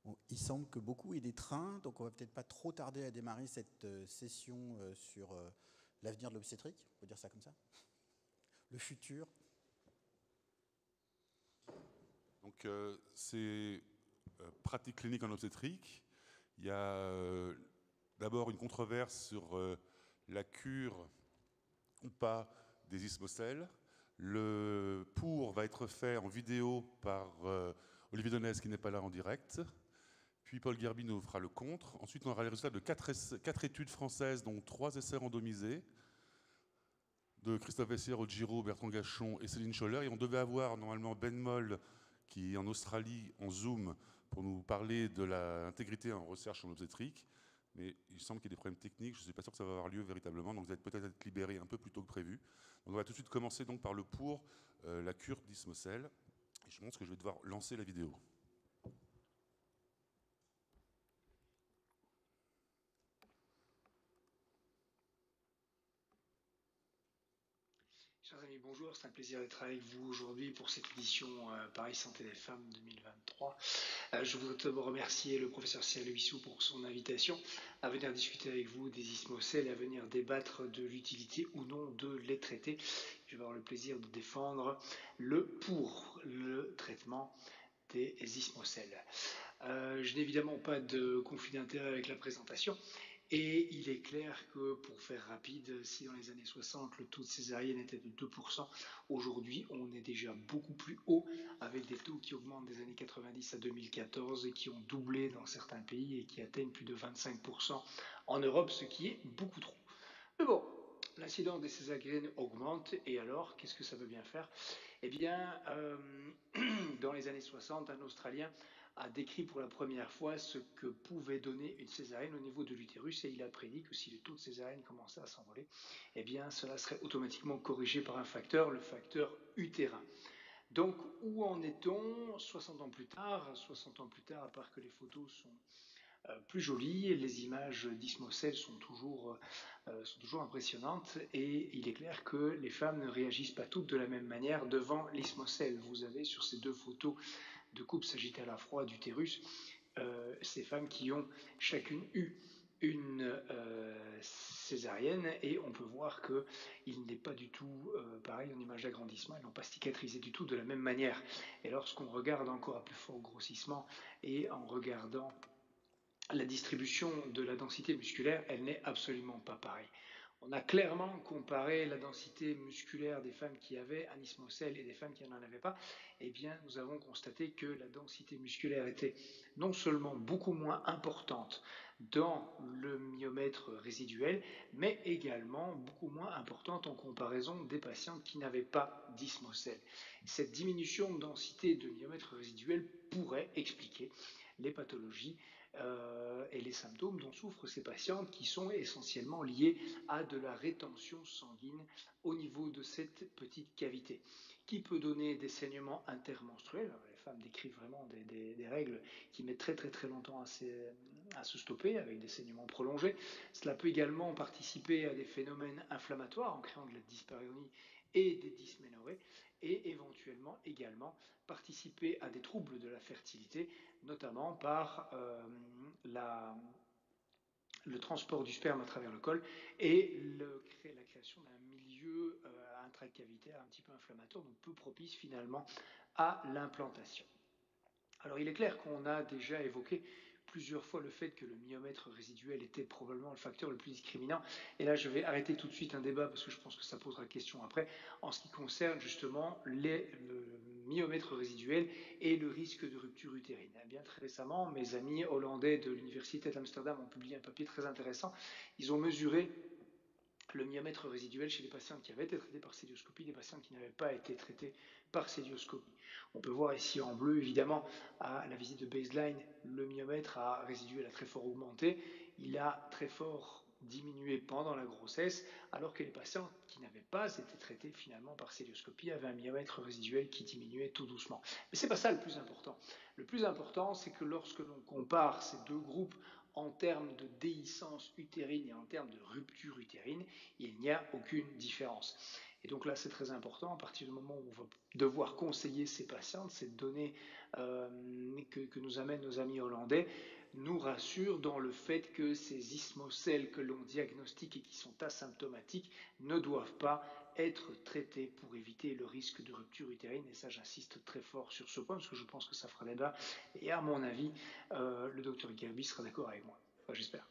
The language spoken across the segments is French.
Bon, il semble que beaucoup aient des trains, donc on va peut-être pas trop tarder à démarrer cette session sur l'avenir de l'obstétrique, on peut dire ça comme ça, le futur. Donc, c'est pratique clinique en obstétrique. Il y a d'abord une controverse sur la cure ou pas des ismocèles. Le pour va être fait en vidéo par Olivier Donès qui n'est pas là en direct. Puis Paul Gerby nous fera le contre. Ensuite, on aura les résultats de 4 études françaises, dont 3 essais randomisés, de Christophe Vessière, Giro, Bertrand Gachon et Céline Scholler. Et on devait avoir normalement Ben Moll, qui est en Australie, en Zoom, pour nous parler de l'intégrité en recherche en obstétrique. Mais il semble qu'il y ait des problèmes techniques, je ne suis pas sûr que ça va avoir lieu véritablement, donc vous allez peut-être être libéré un peu plus tôt que prévu. Donc on va tout de suite commencer donc par le pour la cure d'ismocèle. Et je pense que je vais devoir lancer la vidéo. Chers amis, bonjour, c'est un plaisir d'être avec vous aujourd'hui pour cette édition Paris Santé des Femmes 2023. Je voudrais d'abord remercier le professeur Cyril Wissou pour son invitation à venir discuter avec vous des ismocèles et à venir débattre de l'utilité ou non de les traiter. Je vais avoir le plaisir de défendre pour le traitement des ismocèles. Je n'ai évidemment pas de conflit d'intérêt avec la présentation et il est clair que, pour faire rapide, si dans les années 60 le taux de césarienne était de 2%, aujourd'hui on est déjà beaucoup plus haut avec des taux qui augmentent des années 90 à 2014 et qui ont doublé dans certains pays et qui atteignent plus de 25% en Europe, ce qui est beaucoup trop. Mais bon, l'incidence des césariennes augmente et alors, qu'est-ce que ça veut bien faire? Eh bien, dans les années 60, un Australien a décrit pour la première fois ce que pouvait donner une césarienne au niveau de l'utérus et il a prédit que si le taux de césarienne commençait à s'envoler, eh bien, cela serait automatiquement corrigé par un facteur, le facteur utérin. Donc, où en est-on 60 ans plus tard? 60 ans plus tard, à part que les photos sont plus jolies, les images d'ismocèles sont toujours impressionnantes et il est clair que les femmes ne réagissent pas toutes de la même manière devant l'ismocèle. Vous avez sur ces deux photos de couple sagittale à froid d'utérus ces femmes qui ont chacune eu une césarienne et on peut voir qu'il n'est pas du tout pareil en image d'agrandissement, elles n'ont pas cicatrisé du tout de la même manière. Et lorsqu'on regarde encore à plus fort grossissement et en regardant la distribution de la densité musculaire, elle n'est absolument pas pareille. On a clairement comparé la densité musculaire des femmes qui avaient un ismocèle et des femmes qui n'en avaient pas. Eh bien, nous avons constaté que la densité musculaire était non seulement beaucoup moins importante dans le myomètre résiduel, mais également beaucoup moins importante en comparaison des patientes qui n'avaient pas d'ismocèle. Cette diminution de densité de myomètre résiduel pourrait expliquer les pathologies et les symptômes dont souffrent ces patientes qui sont essentiellement liés à de la rétention sanguine au niveau de cette petite cavité, qui peut donner des saignements intermenstruels. Les femmes décrivent vraiment des règles qui mettent très longtemps à se stopper avec des saignements prolongés. Cela peut également participer à des phénomènes inflammatoires en créant de la dyspareunie et des dysménorrhées et éventuellement également participer à des troubles de la fertilité, notamment par le transport du sperme à travers le col et la création d'un milieu intracavitaire un petit peu inflammatoire, donc peu propice finalement à l'implantation. Alors il est clair qu'on a déjà évoqué plusieurs fois le fait que le myomètre résiduel était probablement le facteur le plus discriminant. Et là, je vais arrêter tout de suite un débat parce que je pense que ça posera question après, en ce qui concerne justement le myomètre résiduel et le risque de rupture utérine. Bien très récemment, mes amis hollandais de l'université d'Amsterdam ont publié un papier très intéressant. Ils ont mesuré le myomètre résiduel chez les patientes qui avaient été traitées par célioscopie, des patientes qui n'avaient pas été traitées par célioscopie. On peut voir ici en bleu, évidemment, à la visite de baseline, le myomètre a résiduel a très fort augmenté. Il a très fort diminué pendant la grossesse, alors que les patientes qui n'avaient pas été traitées finalement par célioscopie avaient un myomètre résiduel qui diminuait tout doucement. Mais c'est pas ça le plus important. Le plus important, c'est que lorsque l'on compare ces deux groupes en termes de déhiscence utérine et en termes de rupture utérine, il n'y a aucune différence. Et donc là, c'est très important, à partir du moment où on va devoir conseiller ces patientes, ces données que nous amènent nos amis hollandais nous rassurent dans le fait que ces ismocèles que l'on diagnostique et qui sont asymptomatiques ne doivent pas être traités pour éviter le risque de rupture utérine. Et ça, j'insiste très fort sur ce point, parce que je pense que ça fera débat. Et à mon avis, le docteur Gerby sera d'accord avec moi. Enfin, j'espère.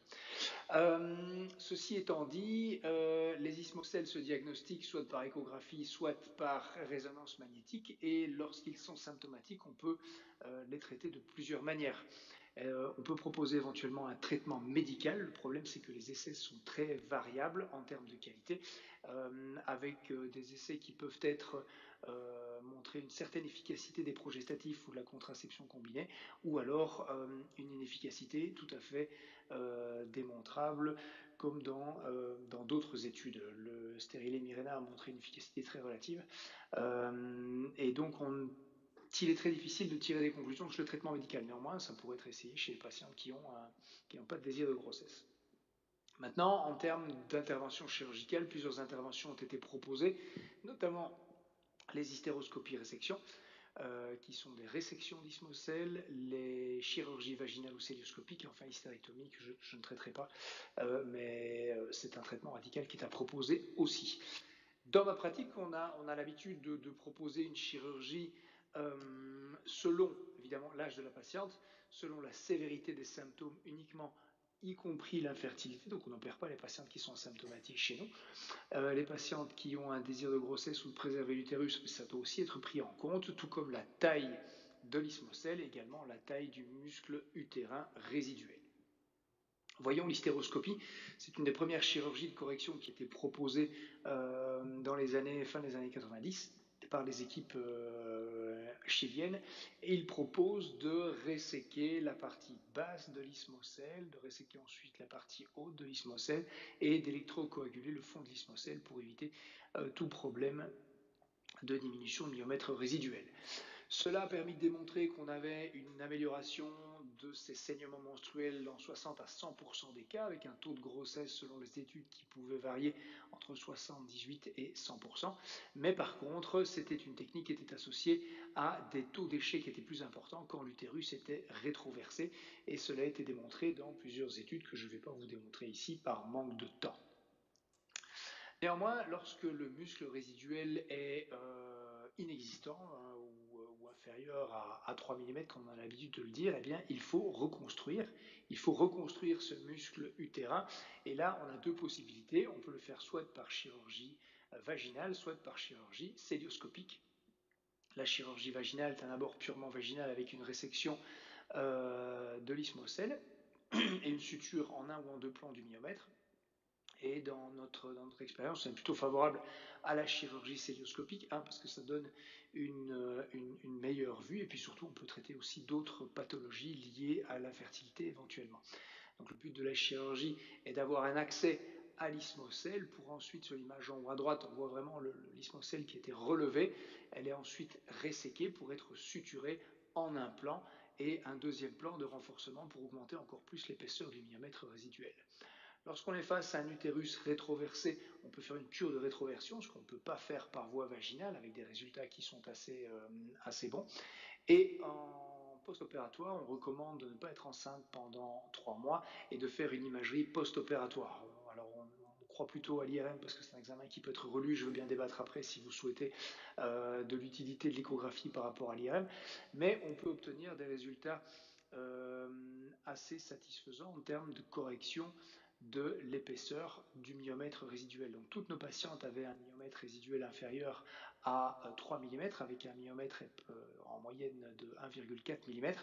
Ceci étant dit, les ismocèles se diagnostiquent soit par échographie, soit par résonance magnétique, et lorsqu'ils sont symptomatiques, on peut les traiter de plusieurs manières. On peut proposer éventuellement un traitement médical. Le problème, c'est que les essais sont très variables en termes de qualité, avec des essais qui peuvent être montrer une certaine efficacité des progestatifs ou de la contraception combinée, ou alors une inefficacité tout à fait démontrable, comme dans d'autres études. Le stérilet Mirena a montré une efficacité très relative, et donc il est très difficile de tirer des conclusions sur le traitement médical. Néanmoins, ça pourrait être essayé chez les patientes qui n'ont pas de désir de grossesse. Maintenant, en termes d'intervention chirurgicale, plusieurs interventions ont été proposées, notamment les hystéroscopies résections, qui sont des résections d'ismocèles, les chirurgies vaginales ou célioscopiques, enfin hystérectomie que je ne traiterai pas, mais c'est un traitement radical qui est à proposer aussi. Dans ma pratique, on a l'habitude de proposer une chirurgie selon, évidemment, l'âge de la patiente, selon la sévérité des symptômes uniquement, y compris l'infertilité. Donc on n'opère pas les patientes qui sont asymptomatiques chez nous. Les patientes qui ont un désir de grossesse ou de préserver l'utérus, ça doit aussi être pris en compte, tout comme la taille de l'ismocèle et également la taille du muscle utérin résiduel. Voyons l'hystéroscopie, c'est une des premières chirurgies de correction qui a été proposée dans fin des années 90 par les équipes chiliennes, et ils proposent de resséquer la partie basse de l'ismocèle, de resséquer ensuite la partie haute de l'ismocèle et d'électrocoaguler le fond de l'ismocèle pour éviter tout problème de diminution de myomètre résiduel. Cela a permis de démontrer qu'on avait une amélioration de ces saignements menstruels dans 60 à 100% des cas, avec un taux de grossesse selon les études qui pouvait varier entre 78 et 100%. Mais par contre, c'était une technique qui était associée à des taux d'échec qui étaient plus importants quand l'utérus était rétroversé. Et cela a été démontré dans plusieurs études que je ne vais pas vous démontrer ici par manque de temps. Néanmoins, lorsque le muscle résiduel est inexistant ou inférieur à 3 mm, comme on a l'habitude de le dire, eh bien, il faut reconstruire. Il faut reconstruire ce muscle utérin. Et là, on a deux possibilités. On peut le faire soit par chirurgie vaginale, soit par chirurgie célioscopique. La chirurgie vaginale est un abord purement vaginal avec une résection de l'ismocèle et une suture en un ou en deux plans du myomètre. Et dans notre expérience, c'est plutôt favorable à la chirurgie célioscopique, parce que ça donne une meilleure vue, et puis surtout on peut traiter aussi d'autres pathologies liées à l'infertilité éventuellement. Donc le but de la chirurgie est d'avoir un accès à l'ismocèle pour ensuite, sur l'image en haut à droite, on voit vraiment l'ismocèle qui a été relevé. Elle est ensuite resséquée pour être suturée en un plan, et un deuxième plan de renforcement pour augmenter encore plus l'épaisseur du myomètre résiduel. Lorsqu'on est face à un utérus rétroversé, on peut faire une cure de rétroversion, ce qu'on ne peut pas faire par voie vaginale, avec des résultats qui sont assez bons. Et en post-opératoire, on recommande de ne pas être enceinte pendant 3 mois et de faire une imagerie post-opératoire. Alors on croit plutôt à l'IRM parce que c'est un examen qui peut être relu, je veux bien débattre après si vous souhaitez de l'utilité de l'échographie par rapport à l'IRM, mais on peut obtenir des résultats assez satisfaisants en termes de correction de l'épaisseur du myomètre résiduel. Donc toutes nos patientes avaient un myomètre résiduel inférieur à 3 mm avec un myomètre en moyenne de 1,4 mm,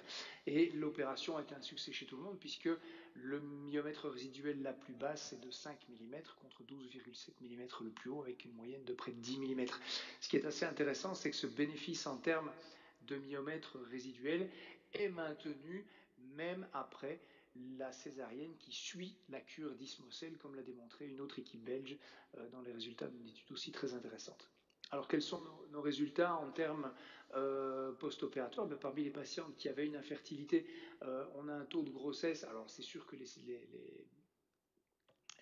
et l'opération a été un succès chez tout le monde puisque le myomètre résiduel la plus basse est de 5 mm contre 12,7 mm le plus haut, avec une moyenne de près de 10 mm. Ce qui est assez intéressant, c'est que ce bénéfice en termes de myomètre résiduel est maintenu même après la césarienne qui suit la cure d'ismocèle, comme l'a démontré une autre équipe belge dans les résultats d'une étude aussi très intéressante. Alors quels sont nos résultats en termes post-opératoires? Parmi les patientes qui avaient une infertilité, on a un taux de grossesse, alors c'est sûr que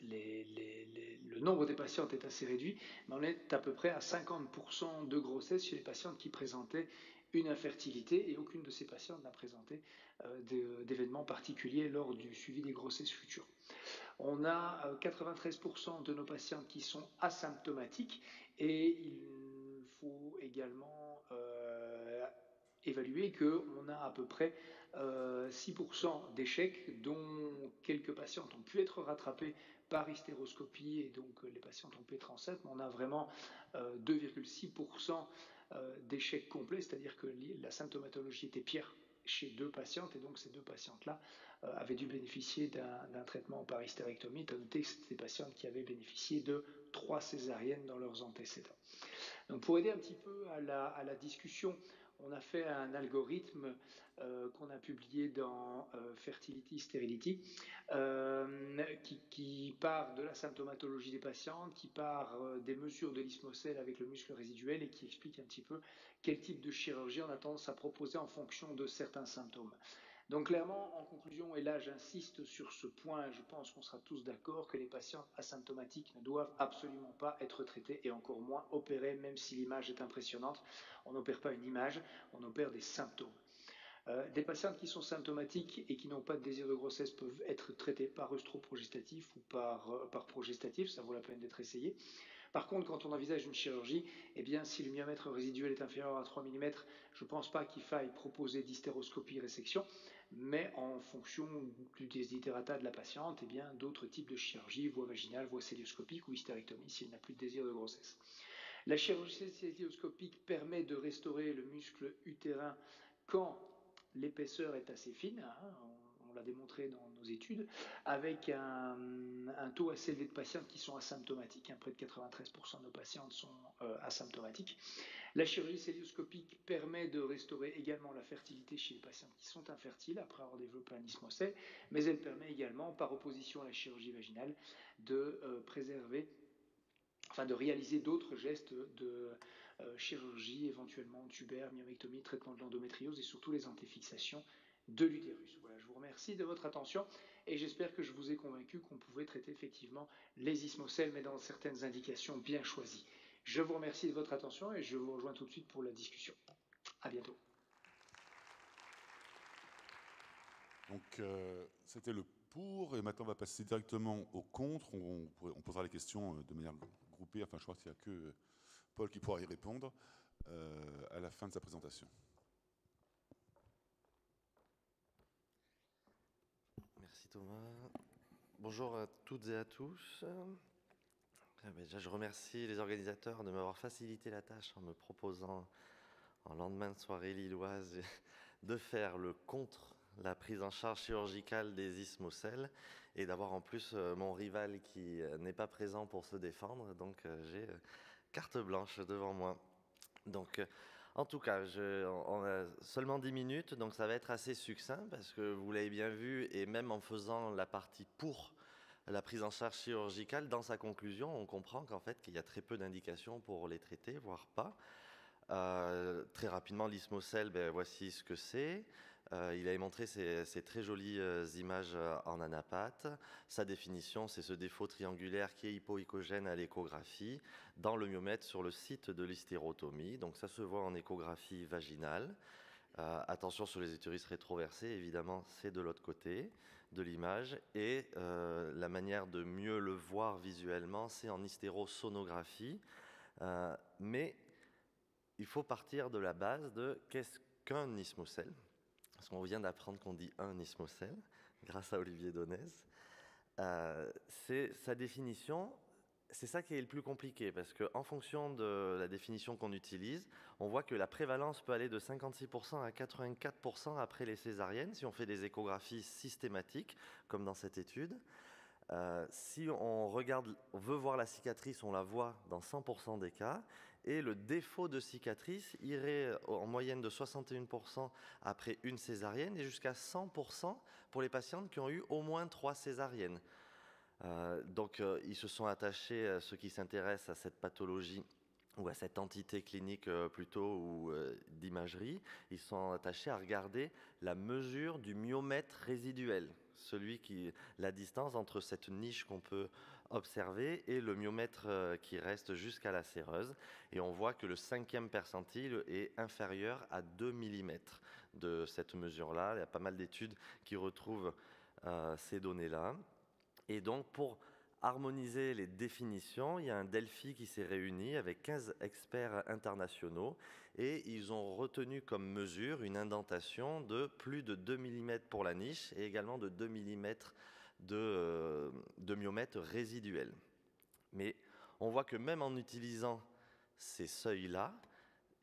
le nombre des patientes est assez réduit, mais on est à peu près à 50% de grossesse chez les patientes qui présentaient une infertilité, et aucune de ces patientes n'a présenté d'événements particuliers lors du suivi des grossesses futures. On a 93% de nos patientes qui sont asymptomatiques, et il faut également évaluer qu'on a à peu près 6% d'échecs, dont quelques patientes ont pu être rattrapées par hystéroscopie, et donc les patientes ont pu être enceintes, mais on a vraiment 2,6% d'échecs complets, c'est-à-dire que la symptomatologie était pire chez 2 patientes, et donc ces 2 patientes-là avaient dû bénéficier d'un traitement par hystérectomie, étant noté que c'était des patientes qui avaient bénéficié de 3 césariennes dans leurs antécédents. Donc pour aider un petit peu à la discussion, on a fait un algorithme qu'on a publié dans Fertility Sterility, qui part de la symptomatologie des patientes, qui part des mesures de l'ismocèle avec le muscle résiduel, et qui explique un petit peu quel type de chirurgie on a tendance à proposer en fonction de certains symptômes. Donc clairement, en conclusion, et là j'insiste sur ce point, je pense qu'on sera tous d'accord que les patients asymptomatiques ne doivent absolument pas être traités, et encore moins opérés, même si l'image est impressionnante. On n'opère pas une image, on opère des symptômes. Des patientes qui sont symptomatiques et qui n'ont pas de désir de grossesse peuvent être traitées par œstroprogestatif ou par progestatif, ça vaut la peine d'être essayé. Par contre, quand on envisage une chirurgie, eh bien, si le myomètre résiduel est inférieur à 3 mm, je ne pense pas qu'il faille proposer d'hystéroscopie résection, mais en fonction du desiderata de la patiente, eh bien, d'autres types de chirurgie, voie vaginale, voie célioscopique ou hystérectomie, s'il n'a plus de désir de grossesse. La chirurgie célioscopique permet de restaurer le muscle utérin quand l'épaisseur est assez fine, hein, on l'a démontré dans nos études, avec un taux assez élevé de patientes qui sont asymptomatiques, hein, près de 93% de nos patientes sont asymptomatiques. La chirurgie célioscopique permet de restaurer également la fertilité chez les patientes qui sont infertiles après avoir développé un ismocèle, mais elle permet également, par opposition à la chirurgie vaginale, de préserver, enfin de réaliser d'autres gestes de chirurgie, éventuellement tubaire, myomectomie, traitement de l'endométriose et surtout les antefixations de l'utérus. Voilà, je vous remercie de votre attention, et j'espère que je vous ai convaincu qu'on pouvait traiter effectivement les ismocèles, mais dans certaines indications bien choisies. Je vous remercie de votre attention, et je vous rejoins tout de suite pour la discussion. À bientôt. Donc c'était le pour, et maintenant on va passer directement au contre. On posera les questions de manière groupée, enfin je crois qu'il n'y a que Paul qui pourra y répondre à la fin de sa présentation. Merci Thomas. Bonjour à toutes et à tous. Déjà, je remercie les organisateurs de m'avoir facilité la tâche en me proposant, en lendemain de soirée lilloise, de faire le contre la prise en charge chirurgicale des ismocèles, et d'avoir en plus mon rival qui n'est pas présent pour se défendre. Donc j'ai carte blanche devant moi. Donc en tout cas, on a seulement 10 minutes, donc ça va être assez succinct, parce que vous l'avez bien vu, et même en faisant la partie pour la prise en charge chirurgicale, dans sa conclusion, on comprend qu'en fait, qu'il y a très peu d'indications pour les traiter, voire pas. Très rapidement, l'ismocèle, voici ce que c'est. Il avait montré ces très jolies images en anapathe. Sa définition, c'est ce défaut triangulaire qui est hypoïcogène à l'échographie dans le myomètre sur le site de l'hystérotomie. Donc ça se voit en échographie vaginale. Attention sur les utérus rétroversés, évidemment, c'est de l'autre côté de l'image. Et la manière de mieux le voir visuellement, c'est en hystérosonographie. Mais il faut partir de la base de qu'est-ce qu'un ismocèle. Parce qu'on vient d'apprendre qu'on dit un ismocèle, grâce à Olivier Donez. C'est sa définition, c'est ça qui est le plus compliqué, parce qu'en fonction de la définition qu'on utilise, on voit que la prévalence peut aller de 56% à 84% après les césariennes, si on fait des échographies systématiques, comme dans cette étude. Si on veut voir la cicatrice, on la voit dans 100% des cas. Et le défaut de cicatrice irait en moyenne de 61% après une césarienne, et jusqu'à 100% pour les patientes qui ont eu au moins 3 césariennes. Donc ils se sont attachés, ceux qui s'intéressent à cette pathologie, ou à cette entité clinique plutôt ou d'imagerie, ils sont attachés à regarder la mesure du myomètre résiduel, la distance entre cette niche qu'on peut observer et le myomètre qui reste jusqu'à la séreuse. Et on voit que le 5e percentile est inférieur à 2 mm de cette mesure-là. Il y a pas mal d'études qui retrouvent ces données-là. Et donc, pour harmoniser les définitions, il y a un Delphi qui s'est réuni avec 15 experts internationaux et ils ont retenu comme mesure une indentation de plus de 2 mm pour la niche et également de 2 mm de myomètre résiduel. Mais on voit que même en utilisant ces seuils-là,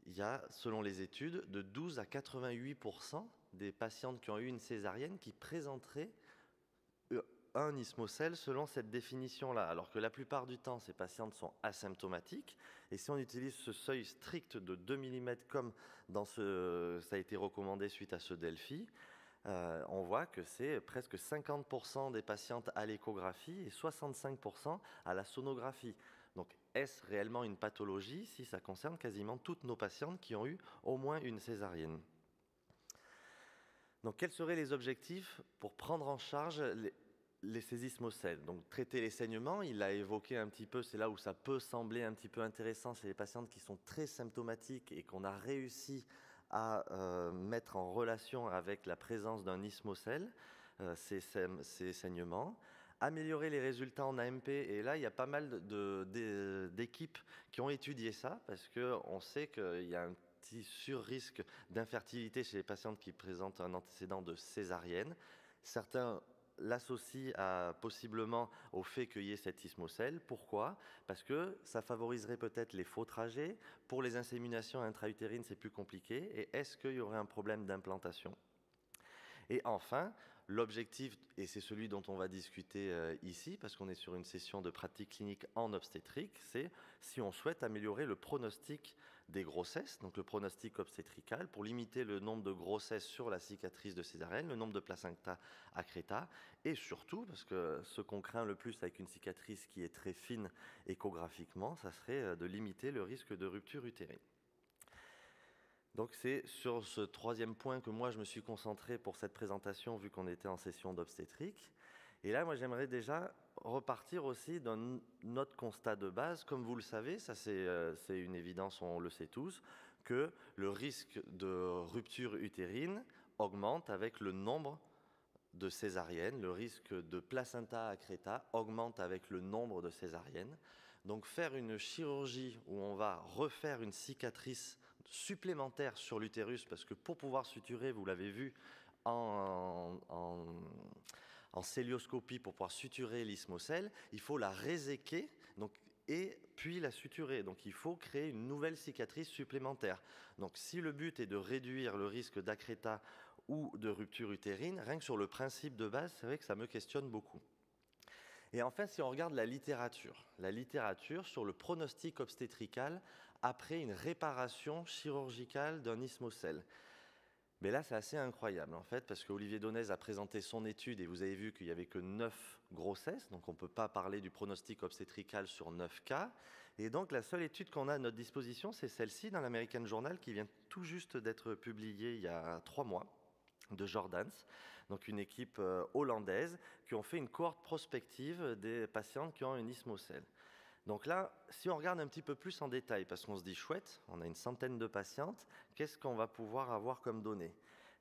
il y a, selon les études, de 12 à 88% des patientes qui ont eu une césarienne qui présenteraient un ismocèle selon cette définition-là, alors que la plupart du temps, ces patientes sont asymptomatiques. Et si on utilise ce seuil strict de 2 mm comme ça a été recommandé suite à ce Delphi, on voit que c'est presque 50% des patientes à l'échographie et 65% à la sonographie. Donc, est-ce réellement une pathologie si ça concerne quasiment toutes nos patientes qui ont eu au moins une césarienne? Donc, quels seraient les objectifs pour prendre en charge ces ismocèles? Donc, traiter les saignements, il l'a évoqué un petit peu, c'est là où ça peut sembler un petit peu intéressant chez les patientes qui sont très symptomatiques et qu'on a réussi à mettre en relation avec la présence d'un ismocèle, ces saignements. Améliorer les résultats en AMP, et là, il y a pas mal d'équipes qui ont étudié ça, parce qu'on sait qu'il y a un petit sur-risque d'infertilité chez les patientes qui présentent un antécédent de césarienne. Certains l'associent possiblement au fait qu'il y ait cet ismocèle. Pourquoi? Parce que ça favoriserait peut-être les faux trajets. Pour les inséminations intra-utérines, c'est plus compliqué. Et est-ce qu'il y aurait un problème d'implantation? Et enfin, l'objectif, et c'est celui dont on va discuter ici, parce qu'on est sur une session de pratique clinique en obstétrique, c'est si on souhaite améliorer le pronostic des grossesses, donc le pronostic obstétrical, pour limiter le nombre de grossesses sur la cicatrice de césarienne, le nombre de placenta accreta, et surtout, parce que ce qu'on craint le plus avec une cicatrice qui est très fine échographiquement, ça serait de limiter le risque de rupture utérine. Donc c'est sur ce 3e point que moi je me suis concentré pour cette présentation vu qu'on était en session d'obstétrique. Et là moi j'aimerais déjà repartir aussi d'un autre constat de base. Comme vous le savez, ça c'est une évidence, on le sait tous, que le risque de rupture utérine augmente avec le nombre de césariennes, le risque de placenta accreta augmente avec le nombre de césariennes. Donc faire une chirurgie où on va refaire une cicatrice supplémentaire sur l'utérus, parce que pour pouvoir suturer, vous l'avez vu en célioscopie, pour pouvoir suturer l'ismocèle, il faut la réséquer et puis la suturer. Donc il faut créer une nouvelle cicatrice supplémentaire. Donc si le but est de réduire le risque d'accreta ou de rupture utérine, rien que sur le principe de base, c'est vrai que ça me questionne beaucoup. Et enfin, si on regarde la littérature sur le pronostic obstétrical après une réparation chirurgicale d'un ismocèle. Mais là, c'est assez incroyable, en fait, parce qu'Olivier Donez a présenté son étude et vous avez vu qu'il n'y avait que 9 grossesses, donc on ne peut pas parler du pronostic obstétrical sur 9 cas. Et donc, la seule étude qu'on a à notre disposition, c'est celle-ci dans l'American Journal qui vient tout juste d'être publiée il y a 3 mois, de Jordans, donc une équipe hollandaise, qui ont fait une cohorte prospective des patientes qui ont un ismocèle. Donc là, si on regarde un petit peu plus en détail, parce qu'on se dit chouette, on a une centaine de patientes, qu'est-ce qu'on va pouvoir avoir comme données?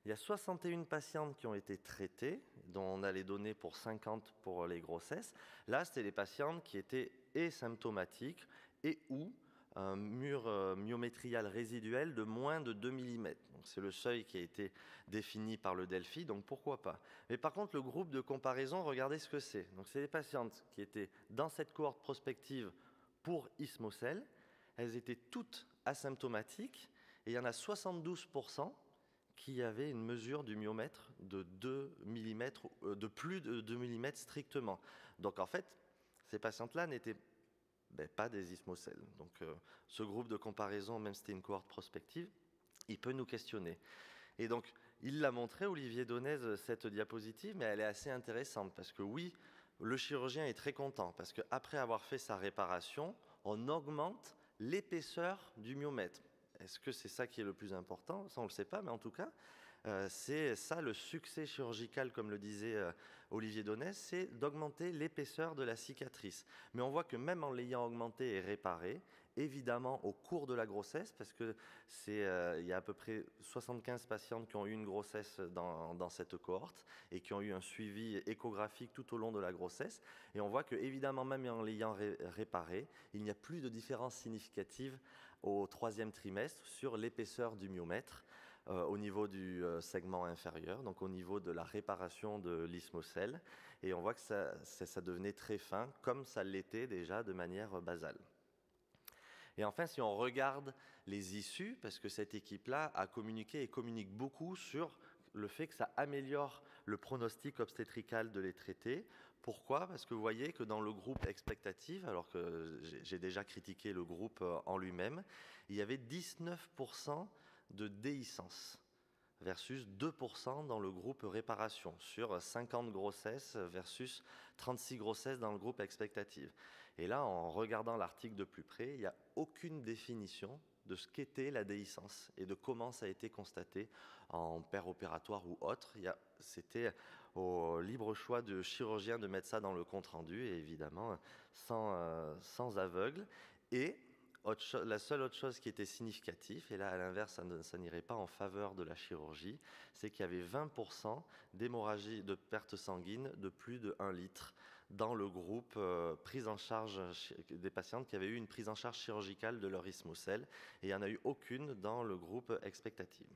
Il y a 61 patientes qui ont été traitées, dont on a les données pour 50 pour les grossesses. Là, c'était les patientes qui étaient asymptomatiques et ou un mur myométrial résiduel de moins de 2 mm. Donc c'est le seuil qui a été défini par le Delphi, donc pourquoi pas. Mais par contre, le groupe de comparaison, regardez ce que c'est. Donc c'est les patientes qui étaient dans cette cohorte prospective pour ismocèle. Elles étaient toutes asymptomatiques et il y en a 72% qui avaient une mesure du myomètre de 2 mm, de plus de 2 mm strictement. Donc en fait, ces patientes-là n'étaient pas des ismocèles. Donc ce groupe de comparaison, même si c'était une cohorte prospective, il peut nous questionner. Et donc il l'a montré, Olivier Donez, cette diapositive, mais elle est assez intéressante parce que oui, le chirurgien est très content parce qu'après avoir fait sa réparation, on augmente l'épaisseur du myomètre. Est-ce que c'est ça qui est le plus important? Ça, on ne le sait pas, mais en tout cas, c'est ça le succès chirurgical, comme le disait Olivier Donès, c'est d'augmenter l'épaisseur de la cicatrice. Mais on voit que même en l'ayant augmenté et réparé, évidemment au cours de la grossesse, parce que il y a à peu près 75 patientes qui ont eu une grossesse dans cette cohorte et qui ont eu un suivi échographique tout au long de la grossesse. Et on voit que évidemment, même en l'ayant réparé, il n'y a plus de différence significative au 3e trimestre sur l'épaisseur du myomètre. Au niveau du segment inférieur, donc au niveau de la réparation de l'isthmocèle. Et on voit que ça devenait très fin, comme ça l'était déjà de manière basale. Et enfin, si on regarde les issues, parce que cette équipe-là a communiqué et communique beaucoup sur le fait que ça améliore le pronostic obstétrical de les traités. Pourquoi? Parce que vous voyez que dans le groupe expectative, alors que j'ai déjà critiqué le groupe en lui-même, il y avait 19% de déhiscence versus 2% dans le groupe réparation sur 50 grossesses versus 36 grossesses dans le groupe expectative. Et là, en regardant l'article de plus près, il n'y a aucune définition de ce qu'était la déhiscence et de comment ça a été constaté en paire opératoire ou autre. C'était au libre choix de chirurgien de mettre ça dans le compte-rendu et évidemment sans aveugle. Et la seule autre chose qui était significative, et là à l'inverse ça n'irait pas en faveur de la chirurgie, c'est qu'il y avait 20% d'hémorragie de perte sanguine de plus de 1 litre dans le groupe prise en charge des patientes qui avaient eu une prise en charge chirurgicale de leur isthmocèle, et il n'y en a eu aucune dans le groupe expectative.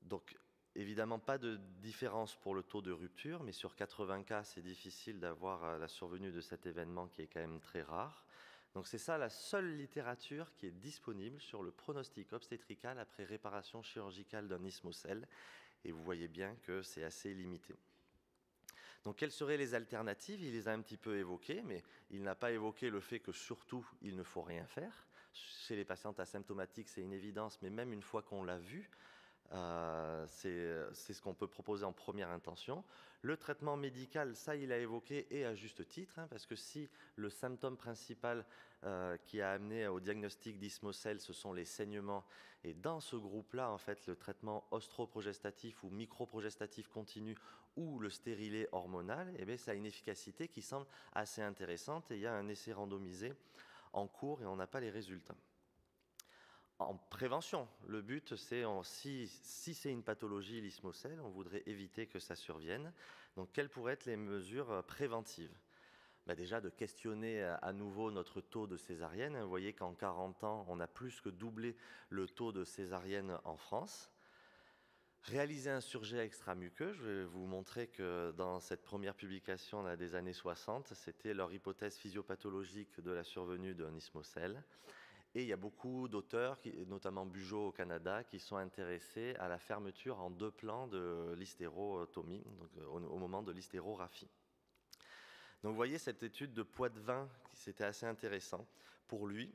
Donc évidemment pas de différence pour le taux de rupture, mais sur 80 cas c'est difficile d'avoir la survenue de cet événement qui est quand même très rare. Donc c'est ça la seule littérature qui est disponible sur le pronostic obstétrical après réparation chirurgicale d'un isthmocèle, et vous voyez bien que c'est assez limité. Donc quelles seraient les alternatives? Il les a un petit peu évoquées, mais il n'a pas évoqué le fait que surtout il ne faut rien faire. Chez les patientes asymptomatiques c'est une évidence, mais même une fois qu'on l'a vu, c'est ce qu'on peut proposer en première intention. Le traitement médical, ça il a évoqué, et à juste titre, parce que si le symptôme principal qui a amené au diagnostic d'isthmocèle, ce sont les saignements, et dans ce groupe-là, en fait, le traitement ostroprogestatif ou microprogestatif continu ou le stérilet hormonal, eh bien, ça a une efficacité qui semble assez intéressante, et il y a un essai randomisé en cours et on n'a pas les résultats. En prévention, le but c'est, si c'est une pathologie, l'isthmocèle, on voudrait éviter que ça survienne. Donc quelles pourraient être les mesures préventives? Déjà de questionner à nouveau notre taux de césarienne. Vous voyez qu'en 40 ans, on a plus que doublé le taux de césarienne en France. Réaliser un surjet extramuqueux, je vais vous montrer que dans cette première publication des années 60, c'était leur hypothèse physiopathologique de la survenue d'un isthmocèle. Et il y a beaucoup d'auteurs, notamment Bugeaud au Canada, qui sont intéressés à la fermeture en 2 plans de l'hystérotomie, donc au moment de l'hystérographie. Donc vous voyez cette étude de Poitvin, c'était assez intéressant pour lui.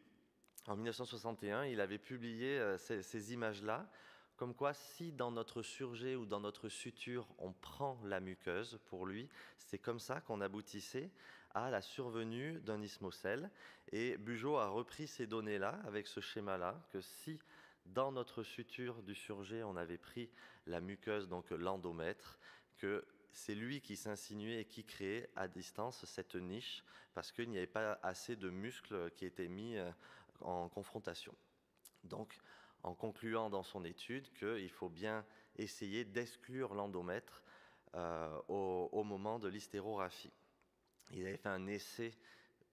En 1961, il avait publié ces images-là, comme quoi si dans notre surjet ou dans notre suture, on prend la muqueuse, pour lui, c'est comme ça qu'on aboutissait à la survenue d'un isthmocèle. Et Bugeaud a repris ces données-là avec ce schéma-là, que si dans notre suture du surjet, on avait pris la muqueuse, donc l'endomètre, que c'est lui qui s'insinuait et qui créait à distance cette niche, parce qu'il n'y avait pas assez de muscles qui étaient mis en confrontation. Donc, en concluant dans son étude qu'il faut bien essayer d'exclure l'endomètre au moment de l'hystérographie. Il avait fait un essai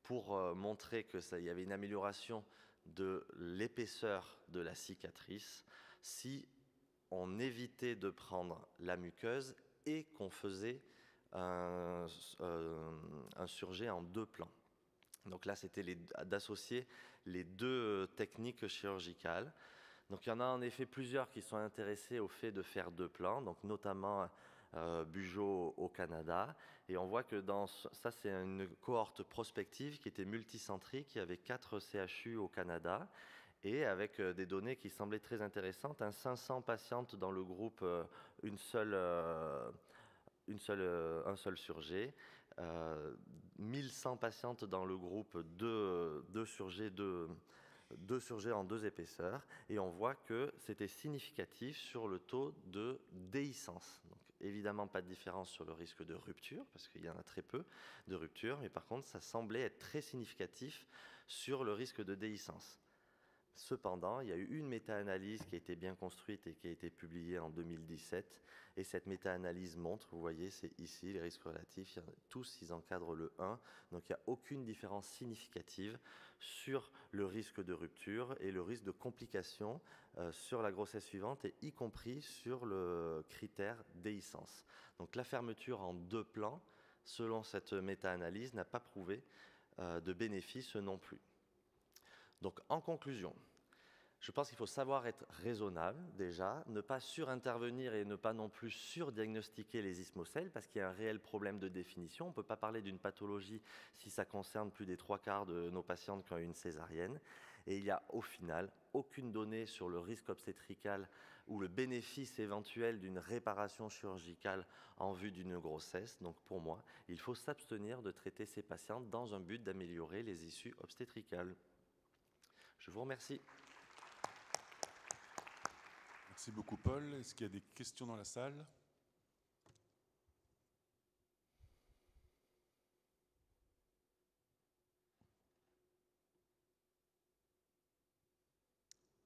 pour montrer qu'il y avait une amélioration de l'épaisseur de la cicatrice si on évitait de prendre la muqueuse et qu'on faisait un surjet en 2 plans. Donc là, c'était d'associer les 2 techniques chirurgicales. Donc il y en a en effet plusieurs qui sont intéressés au fait de faire 2 plans, donc notamment Bugeaud au Canada. Et on voit que ça, c'est une cohorte prospective qui était multicentrique. Il y avait 4 CHU au Canada et avec des données qui semblaient très intéressantes. 500 patientes dans le groupe, une seule un seul surjet, 1100 patientes dans le groupe, deux surjets en 2 épaisseurs, et on voit que c'était significatif sur le taux de déhiscence. Donc, évidemment, pas de différence sur le risque de rupture, parce qu'il y en a très peu de rupture, mais par contre, ça semblait être très significatif sur le risque de déhiscence. Cependant, il y a eu une méta-analyse qui a été bien construite et qui a été publiée en 2017. Et cette méta-analyse montre, vous voyez, c'est ici les risques relatifs, tous ils encadrent le 1. Donc il n'y a aucune différence significative sur le risque de rupture et le risque de complications sur la grossesse suivante, et y compris sur le critère déhiscence. Donc la fermeture en 2 plans, selon cette méta-analyse, n'a pas prouvé de bénéfice non plus. Donc, en conclusion, je pense qu'il faut savoir être raisonnable déjà, ne pas surintervenir et ne pas non plus surdiagnostiquer les ismocèles, parce qu'il y a un réel problème de définition. On ne peut pas parler d'une pathologie si ça concerne plus des 3/4 de nos patientes qui ont eu une césarienne. Et il n'y a au final aucune donnée sur le risque obstétrical ou le bénéfice éventuel d'une réparation chirurgicale en vue d'une grossesse. Donc pour moi, il faut s'abstenir de traiter ces patientes dans un but d'améliorer les issues obstétricales. Je vous remercie. Merci beaucoup, Paul. Est-ce qu'il y a des questions dans la salle?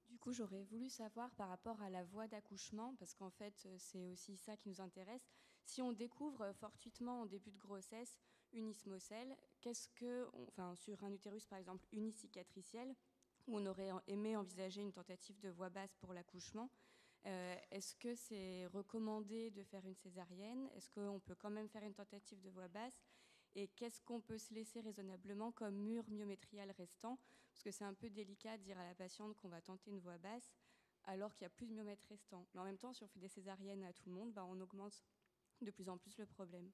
Du coup, j'aurais voulu savoir par rapport à la voie d'accouchement, parce qu'en fait, c'est aussi ça qui nous intéresse. Si on découvre fortuitement en début de grossesse une ismocèle, sur un utérus par exemple unicicatriciel, où on aurait aimé envisager une tentative de voie basse pour l'accouchement, est-ce que c'est recommandé de faire une césarienne? Est-ce qu'on peut quand même faire une tentative de voie basse? Et qu'est-ce qu'on peut se laisser raisonnablement comme mur myométrial restant? Parce que c'est un peu délicat de dire à la patiente qu'on va tenter une voie basse alors qu'il n'y a plus de myomètre restant. Mais en même temps, si on fait des césariennes à tout le monde, on augmente de plus en plus le problème.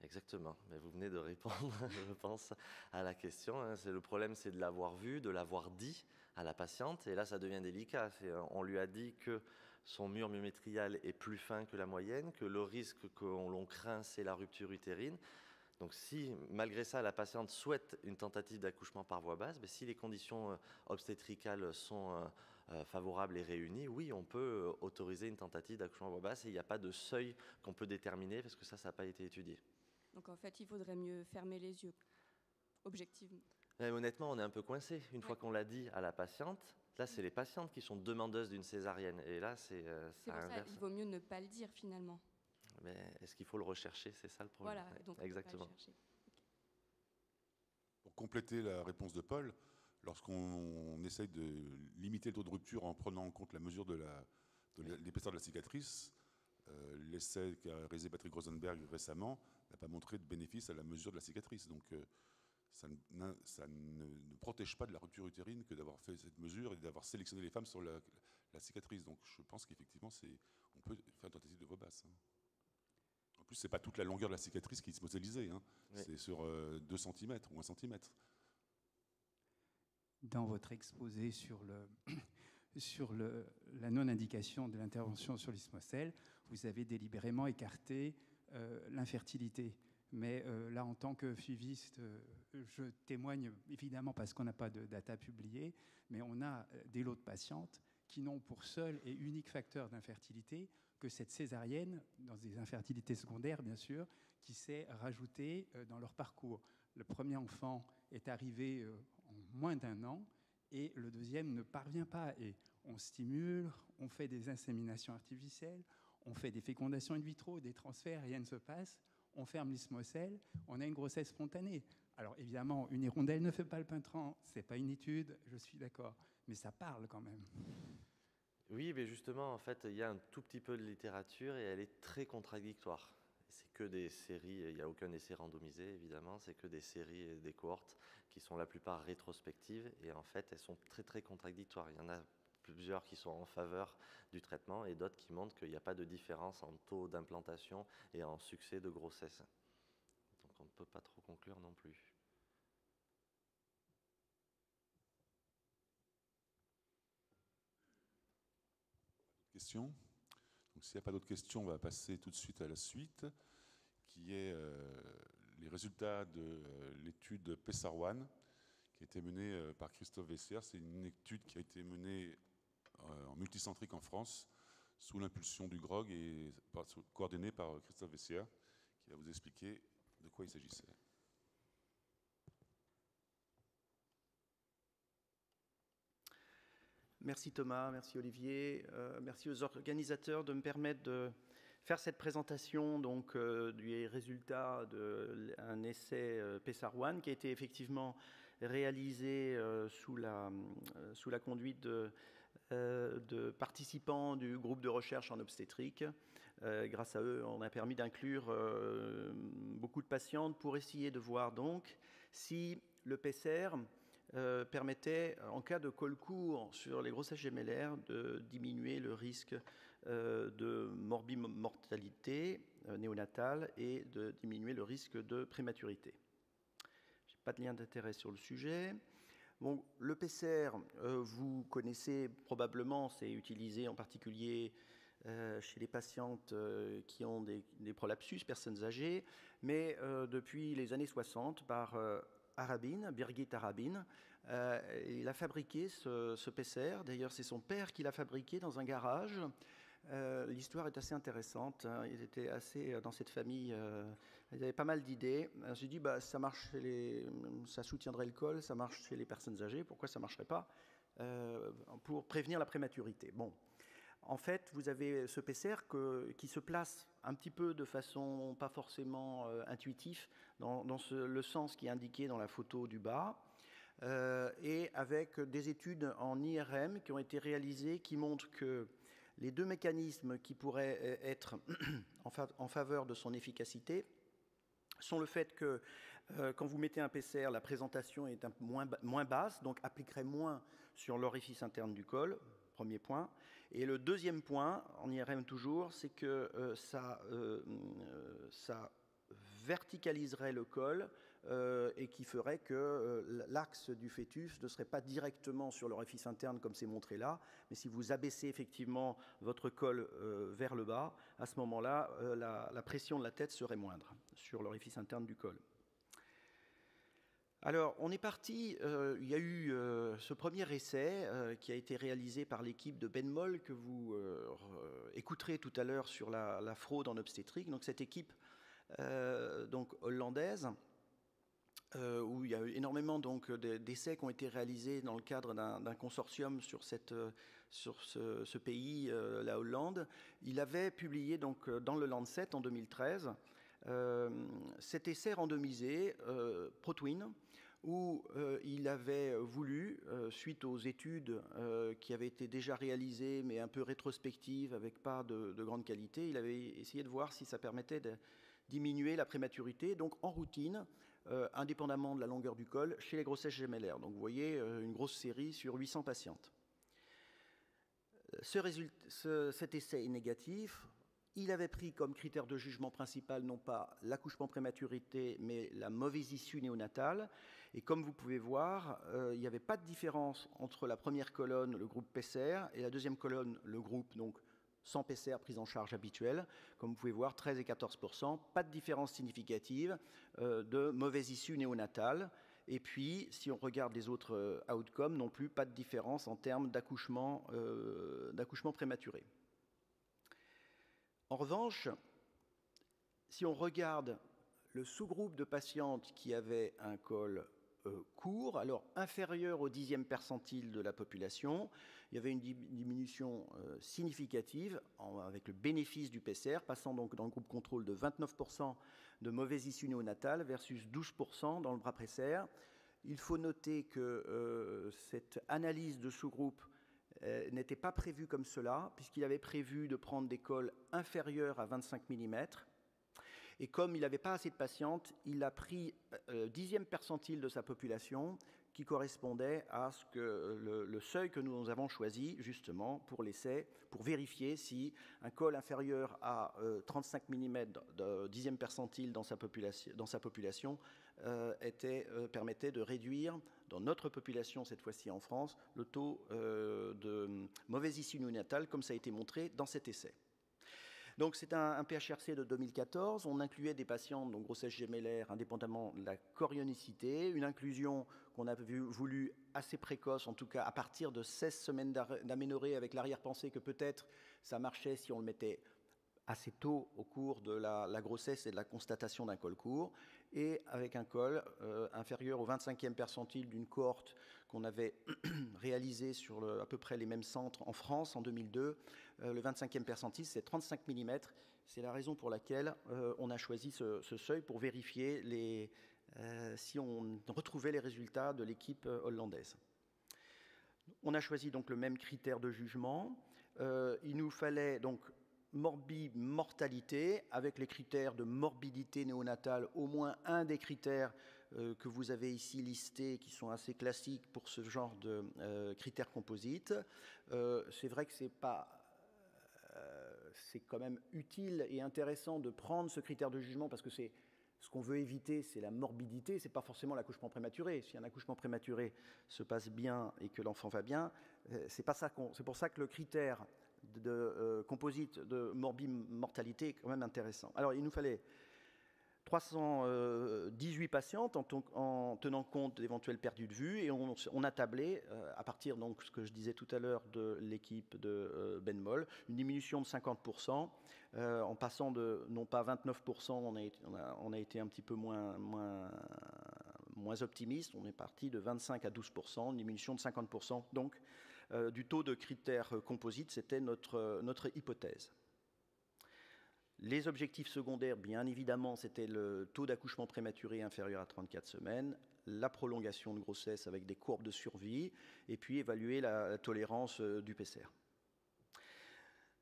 Exactement, mais vous venez de répondre, je pense, à la question. Le problème, c'est de l'avoir vu, de l'avoir dit à la patiente, et là, ça devient délicat. On lui a dit que son mur myométrial est plus fin que la moyenne, que le risque que l'on craint, c'est la rupture utérine. Donc si, malgré ça, la patiente souhaite une tentative d'accouchement par voie basse, si les conditions obstétricales sont favorables et réunies, oui, on peut autoriser une tentative d'accouchement par voie basse, et il n'y a pas de seuil qu'on peut déterminer, parce que ça n'a pas été étudié. Donc en fait, il faudrait mieux fermer les yeux, objectivement. Mais honnêtement, on est un peu coincé. Une fois qu'on l'a dit à la patiente, là, c'est les patientes qui sont demandeuses d'une césarienne. Et là, c'est pour ça, il vaut mieux ne pas le dire finalement. Mais est-ce qu'il faut le rechercher? C'est ça le problème. Voilà, donc exactement. On peut pas le chercher. Pour compléter la réponse de Paul, lorsqu'on essaye de limiter le taux de rupture en prenant en compte la mesure de l'épaisseur de la cicatrice, l'essai qu'a réalisé Patrick Rosenberg récemment n'a pas montré de bénéfice à la mesure de la cicatrice. Donc ça ne protège pas de la rupture utérine que d'avoir fait cette mesure et d'avoir sélectionné les femmes sur la cicatrice. Donc je pense qu'effectivement, on peut faire une tentative de voie basse. En plus, ce n'est pas toute la longueur de la cicatrice qui est ismocélisée. Oui. C'est sur 2 cm ou 1 cm. Dans votre exposé sur la non-indication de l'intervention sur l'ismocèle, vous avez délibérément écarté l'infertilité. Mais là, en tant que FUViste, je témoigne évidemment parce qu'on n'a pas de data publiée, mais on a des lots de patientes qui n'ont pour seul et unique facteur d'infertilité que cette césarienne, dans des infertilités secondaires bien sûr, qui s'est rajoutée dans leur parcours. Le premier enfant est arrivé en moins d'1 an et le deuxième ne parvient pas. Et on stimule, on fait des inséminations artificielles, on fait des fécondations in vitro, des transferts, rien ne se passe. On ferme l'ismocèle, on a une grossesse spontanée. Alors évidemment, une hirondelle ne fait pas le printemps, c'est pas une étude, je suis d'accord, mais ça parle quand même. Oui, mais justement, en fait, il y a un tout petit peu de littérature et elle est très contradictoire. C'est que des séries, il n'y a aucun essai randomisé évidemment, c'est que des séries et des cohortes qui sont la plupart rétrospectives et en fait, elles sont très très contradictoires. Il y en a plusieurs qui sont en faveur du traitement et d'autres qui montrent qu'il n'y a pas de différence en taux d'implantation et en succès de grossesse. Donc on ne peut pas trop conclure non plus. Questions? Donc s'il n'y a pas d'autres questions, on va passer tout de suite à la suite. qui est les résultats de l'étude PESAR-1, qui a été menée par Christophe Vessière. C'est une étude qui a été menée en multicentrique en France, sous l'impulsion du GROG et coordonnée par Christophe Vessière, qui va vous expliquer de quoi il s'agissait. Merci Thomas, merci Olivier, merci aux organisateurs de me permettre de faire cette présentation donc, du résultat d'un essai PESAR-1 qui a été effectivement réalisé sous la conduite de participants du groupe de recherche en obstétrique. Grâce à eux, on a permis d'inclure beaucoup de patientes pour essayer de voir donc si le PCR permettait, en cas de col court sur les grossesses gémellaires, de diminuer le risque de morbimortalité néonatale et de diminuer le risque de prématurité. Je n'ai pas de lien d'intérêt sur le sujet. Bon, le PCR, vous connaissez probablement, c'est utilisé en particulier chez les patientes qui ont des prolapsus, personnes âgées, mais depuis les années 60, par Arabin, Birgit Arabin, il a fabriqué ce PCR. D'ailleurs, c'est son père qui l'a fabriqué dans un garage. L'histoire est assez intéressante. Hein. Ils étaient assez dans cette famille. Ils avaient pas mal d'idées. J'ai dit, bah, ça marche ça soutiendrait le col, ça marche chez les personnes âgées. Pourquoi ça marcherait pas pour prévenir la prématurité. Bon. En fait, vous avez ce PCR qui se place un petit peu de façon pas forcément intuitive dans le sens qui est indiqué dans la photo du bas, et avec des études en IRM qui ont été réalisées qui montrent que les deux mécanismes qui pourraient être en faveur de son efficacité sont le fait que quand vous mettez un PCR, la présentation est moins basse, donc appliquerait moins sur l'orifice interne du col, premier point. Et le deuxième point, en IRM toujours, c'est que ça verticaliserait le col et qui ferait que l'axe du fœtus ne serait pas directement sur l'orifice interne comme c'est montré là, mais si vous abaissez effectivement votre col vers le bas, à ce moment-là, la pression de la tête serait moindre sur l'orifice interne du col. Alors, on est parti, il y a eu ce premier essai qui a été réalisé par l'équipe de Ben Moll que vous écouterez tout à l'heure sur la fraude en obstétrique. Donc, cette équipe donc, hollandaise, où il y a eu énormément donc, d'essais qui ont été réalisés dans le cadre d'un consortium sur ce pays, la Hollande. Il avait publié donc, dans le Lancet en 2013 cet essai randomisé, ProTwin, où il avait voulu, suite aux études qui avaient été déjà réalisées, mais un peu rétrospectives, avec pas de grande qualité, il avait essayé de voir si ça permettait de diminuer la prématurité, donc en routine, indépendamment de la longueur du col, chez les grossesses gémellaires. Donc vous voyez une grosse série sur 800 patientes. Cet essai est négatif. Il avait pris comme critère de jugement principal non pas l'accouchement prématurité, mais la mauvaise issue néonatale. Et comme vous pouvez voir, il n'y avait pas de différence entre la première colonne, le groupe PCR, et la deuxième colonne, le groupe donc sans PCR prise en charge habituelle. Comme vous pouvez voir, 13 et 14%, pas de différence significative de mauvaise issue néonatale. Et puis, si on regarde les autres outcomes, non plus, pas de différence en termes d'accouchement prématuré. En revanche, si on regarde le sous-groupe de patientes qui avaient un col court, alors inférieur au 10e percentile de la population, il y avait une diminution significative avec le bénéfice du PCR, passant donc dans le groupe contrôle de 29% de mauvaise issue néonatale versus 12% dans le bras PCR. Il faut noter que cette analyse de sous-groupe n'était pas prévu comme cela, puisqu'il avait prévu de prendre des cols inférieurs à 25 mm. Et comme il n'avait pas assez de patientes, il a pris le 10e percentile de sa population, qui correspondait à le seuil que nous avons choisi, justement, pour l'essai, pour vérifier si un col inférieur à 35 mm de 10e percentile dans sa population permettait de réduire, dans notre population, cette fois-ci en France, le taux de mauvaise issue néonatale, comme ça a été montré dans cet essai. Donc c'est un PHRC de 2014, on incluait des patients, donc grossesse gémellaire, indépendamment de la chorionicité, une inclusion qu'on a voulu assez précoce, en tout cas à partir de 16 semaines d'aménorrhée, avec l'arrière-pensée que peut-être ça marchait si on le mettait assez tôt au cours de la grossesse et de la constatation d'un col court, et avec un col inférieur au 25e percentile d'une cohorte qu'on avait réalisée sur à peu près les mêmes centres en France en 2002. Le 25e percentile, c'est 35 mm. C'est la raison pour laquelle on a choisi ce seuil pour vérifier si on retrouvait les résultats de l'équipe hollandaise. On a choisi donc le même critère de jugement. Il nous fallait donc mortalité, avec les critères de morbidité néonatale, au moins un des critères que vous avez ici listés, qui sont assez classiques pour ce genre de critères composites. C'est vrai que c'est quand même utile et intéressant de prendre ce critère de jugement, parce que ce qu'on veut éviter, c'est la morbidité, c'est pas forcément l'accouchement prématuré. Si un accouchement prématuré se passe bien et que l'enfant va bien, c'est pas ça c'est pour ça que le critère composite de mortalité est quand même intéressant. Alors, il nous fallait 318 patientes en tenant compte d'éventuelles pertes de vue, et on a tablé, à partir donc ce que je disais tout à l'heure de l'équipe de Benmol, une diminution de 50%, en passant de non pas 29%, on a été un petit peu moins optimiste, on est parti de 25 à 12%, une diminution de 50%, donc du taux de critères composites, c'était notre hypothèse. Les objectifs secondaires, bien évidemment, c'était le taux d'accouchement prématuré inférieur à 34 semaines, la prolongation de grossesse avec des courbes de survie, et puis évaluer la tolérance du PCR.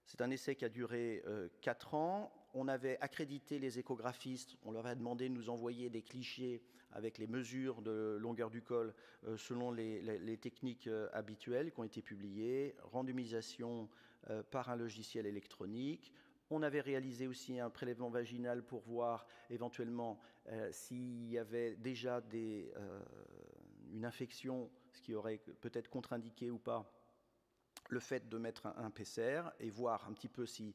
C'est un essai qui a duré 4 ans. On avait accrédité les échographistes, on leur a demandé de nous envoyer des clichés avec les mesures de longueur du col selon les techniques habituelles qui ont été publiées, randomisation par un logiciel électronique. On avait réalisé aussi un prélèvement vaginal pour voir éventuellement s'il y avait déjà une infection, ce qui aurait peut-être contre-indiqué ou pas le fait de mettre un PCR, et voir un petit peu s'il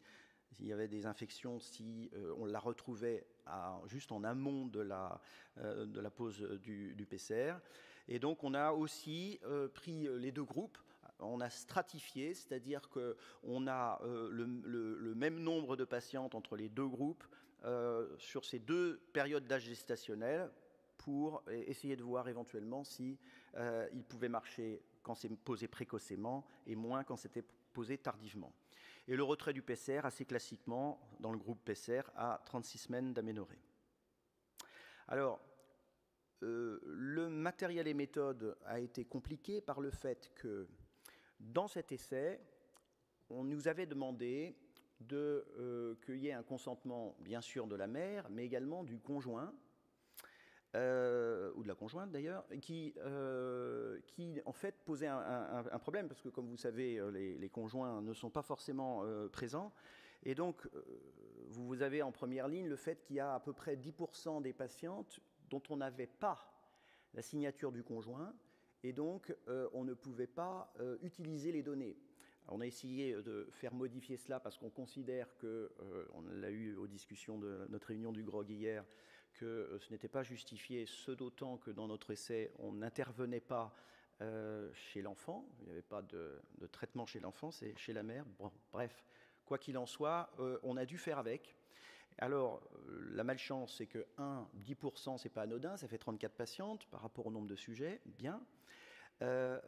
y avait des infections, si on la retrouvait juste en amont de la pose du PCR. Et donc on a aussi pris les deux groupes, on a stratifié, c'est-à-dire qu'on a le même nombre de patientes entre les deux groupes sur ces deux périodes d'âge gestationnel, pour essayer de voir éventuellement si il pouvait marcher quand c'est posé précocement et moins quand c'était posé tardivement. Et le retrait du PCR, assez classiquement, dans le groupe PCR, à 36 semaines d'aménorrhée. Alors, le matériel et méthode a été compliqué par le fait que, dans cet essai, on nous avait demandé qu'il y ait un consentement, bien sûr, de la mère, mais également du conjoint, ou de la conjointe d'ailleurs, qui en fait posait un problème, parce que comme vous savez, les conjoints ne sont pas forcément présents, et donc vous avez en première ligne le fait qu'il y a à peu près 10% des patientes dont on n'avait pas la signature du conjoint, et donc on ne pouvait pas utiliser les données. On a essayé de faire modifier cela parce qu'on considère que, on l'a eu aux discussions de notre réunion du GROG hier, que ce n'était pas justifié, ce d'autant que dans notre essai, on n'intervenait pas chez l'enfant, il n'y avait pas de traitement chez l'enfant, c'est chez la mère. Bon, bref, quoi qu'il en soit, on a dû faire avec. Alors, la malchance, c'est que 10%, c'est pas anodin, ça fait 34 patientes par rapport au nombre de sujets, bien.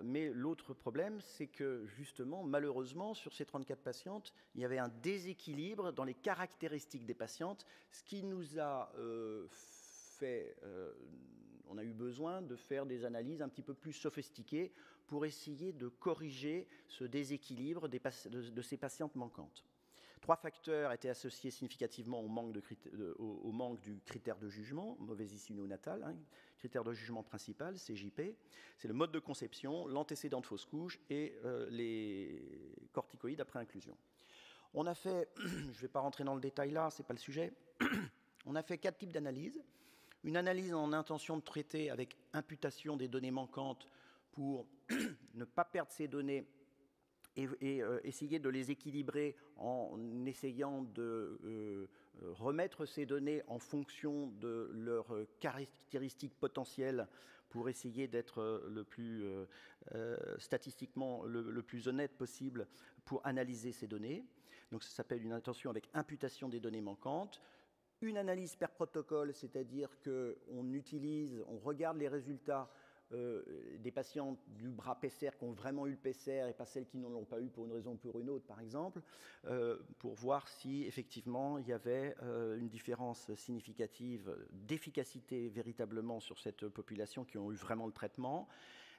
Mais l'autre problème, c'est que justement, malheureusement, sur ces 34 patientes, il y avait un déséquilibre dans les caractéristiques des patientes, ce qui nous a fait... on a eu besoin de faire des analyses un petit peu plus sophistiquées pour essayer de corriger ce déséquilibre de ces patientes manquantes. 3 facteurs étaient associés significativement au manque du critère de jugement, mauvaise issue néonatale, hein, critère de jugement principal, CJP. C'est le mode de conception, l'antécédent de fausse couche et les corticoïdes après inclusion. On a fait, je ne vais pas rentrer dans le détail là, ce n'est pas le sujet, on a fait 4 types d'analyses. Une analyse en intention de traiter avec imputation des données manquantes pour ne pas perdre ces données essayer de les équilibrer en essayant de remettre ces données en fonction de leurs caractéristiques potentielles pour essayer d'être le plus statistiquement le plus honnête possible pour analyser ces données. Donc ça s'appelle une intention avec imputation des données manquantes. Une analyse per protocole, c'est-à-dire on regarde les résultats des patients du bras PCR qui ont vraiment eu le PCR et pas celles qui n'en l'ont pas eu pour une raison ou pour une autre, par exemple, pour voir si effectivement il y avait une différence significative d'efficacité véritablement sur cette population qui ont eu vraiment le traitement.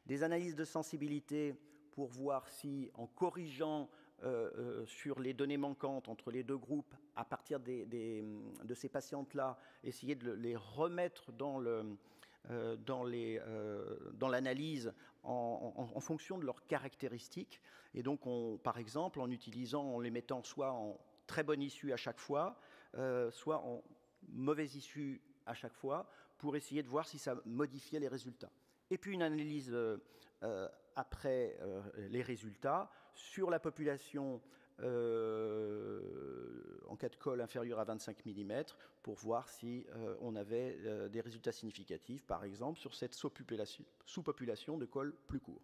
Des analyses de sensibilité pour voir si, en corrigeant sur les données manquantes entre les deux groupes, à partir de ces patientes-là, essayer de les remettre dans l'analyse en fonction de leurs caractéristiques. Et donc, par exemple, en les mettant soit en très bonne issue à chaque fois, soit en mauvaise issue à chaque fois, pour essayer de voir si ça modifiait les résultats. Et puis une analyse après les résultats sur la population en cas de col inférieur à 25 mm pour voir si on avait des résultats significatifs, par exemple, sur cette sous-population de col plus court.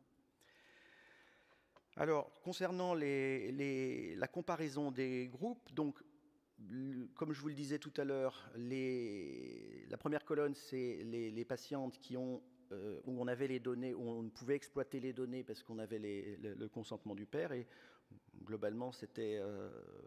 Alors, concernant la comparaison des groupes, donc, comme je vous le disais tout à l'heure, la première colonne, c'est les patientes où on avait les données, où on pouvait exploiter les données parce qu'on avait le consentement du père, et globalement c'était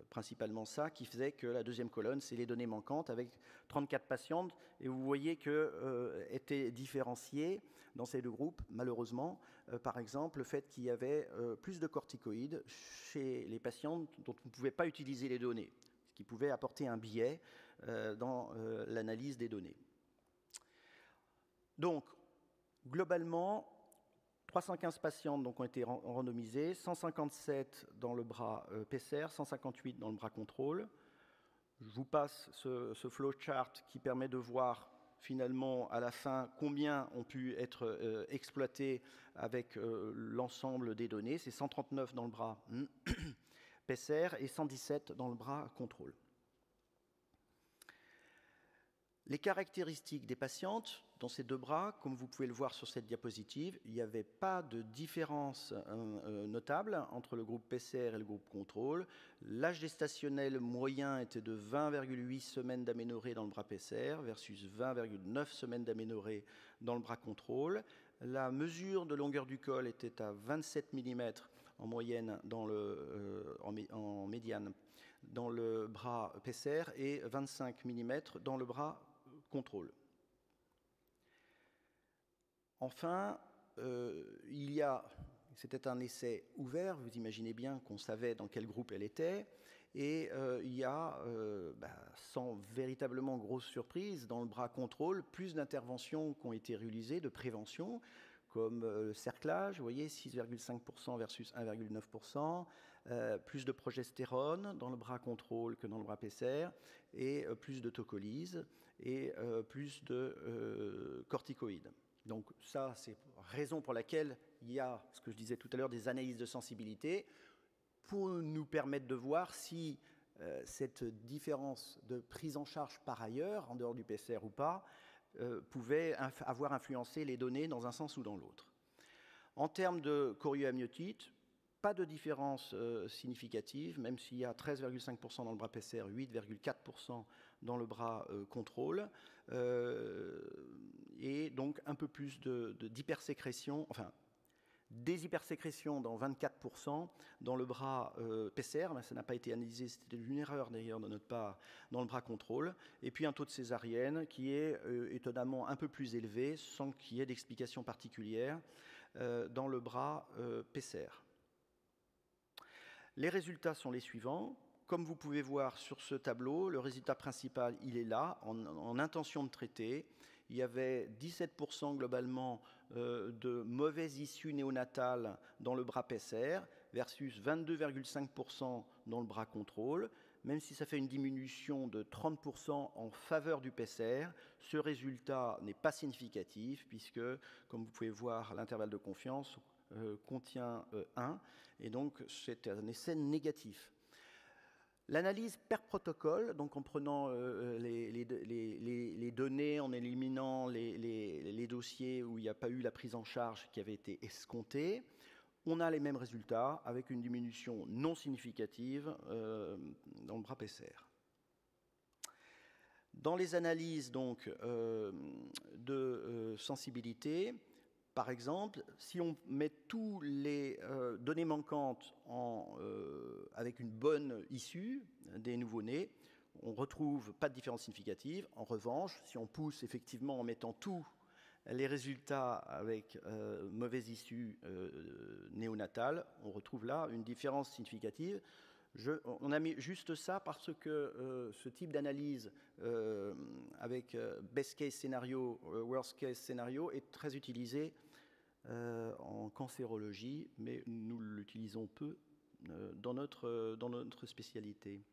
principalement ça qui faisait que la deuxième colonne, c'est les données manquantes avec 34 patientes, et vous voyez que étaient différenciés dans ces deux groupes, malheureusement, par exemple, le fait qu'il y avait plus de corticoïdes chez les patientes dont on ne pouvait pas utiliser les données, ce qui pouvait apporter un biais dans l'analyse des données. Donc, globalement, 315 patientes ont été randomisées, 157 dans le bras PCR, 158 dans le bras contrôle. Je vous passe ce flowchart qui permet de voir finalement à la fin combien ont pu être exploités avec l'ensemble des données. C'est 139 dans le bras PCR et 117 dans le bras contrôle. Les caractéristiques des patientes dans ces deux bras, comme vous pouvez le voir sur cette diapositive, il n'y avait pas de différence notable entre le groupe PCR et le groupe contrôle. L'âge gestationnel moyen était de 20,8 semaines d'aménorrhée dans le bras PCR versus 20,9 semaines d'aménorrhée dans le bras contrôle. La mesure de longueur du col était à 27 mm en moyenne en médiane dans le bras PCR et 25 mm dans le bras contrôle. Enfin, c'était un essai ouvert, vous imaginez bien qu'on savait dans quel groupe elle était, et il y a, sans véritablement grosse surprise, dans le bras contrôle, plus d'interventions qui ont été réalisées de prévention, comme le cerclage, vous voyez, 6,5% versus 1,9%, plus de progestérone dans le bras contrôle que dans le bras PCR, et plus de tocolyse, et plus de corticoïdes. Donc ça, c'est la raison pour laquelle il y a, ce que je disais tout à l'heure, des analyses de sensibilité pour nous permettre de voir si cette différence de prise en charge par ailleurs, en dehors du PCR ou pas, pouvait avoir influencé les données dans un sens ou dans l'autre. En termes de chorioamniotite, pas de différence significative, même s'il y a 13,5% dans le bras PCR, 8,4% dans le bras contrôle, et donc un peu plus d'hypersécrétion, enfin des hypersécrétions dans 24% dans le bras PCR, mais ça n'a pas été analysé, c'était une erreur d'ailleurs de notre part dans le bras contrôle, et puis un taux de césarienne qui est étonnamment un peu plus élevé, sans qu'il y ait d'explication particulière, dans le bras PCR. Les résultats sont les suivants. Comme vous pouvez voir sur ce tableau, le résultat principal, il est là, en intention de traiter. Il y avait 17% globalement de mauvaises issues néonatales dans le bras PCR versus 22,5% dans le bras contrôle. Même si ça fait une diminution de 30% en faveur du PCR, ce résultat n'est pas significatif puisque, comme vous pouvez voir, l'intervalle de confiance contient 1, et donc c'est un essai négatif. L'analyse per protocole, donc en prenant les données, en éliminant les dossiers où il n'y a pas eu la prise en charge qui avait été escomptée, on a les mêmes résultats avec une diminution non significative dans le bras PCR. Dans les analyses donc, de sensibilité, par exemple, si on met tous les données manquantes avec une bonne issue des nouveau-nés, on ne retrouve pas de différence significative. En revanche, si on pousse effectivement en mettant tous les résultats avec mauvaise issue néonatale, on retrouve là une différence significative. On a mis juste ça parce que ce type d'analyse avec best case scénario, worst case scénario est très utilisé en cancérologie, mais nous l'utilisons peu dans notre spécialité.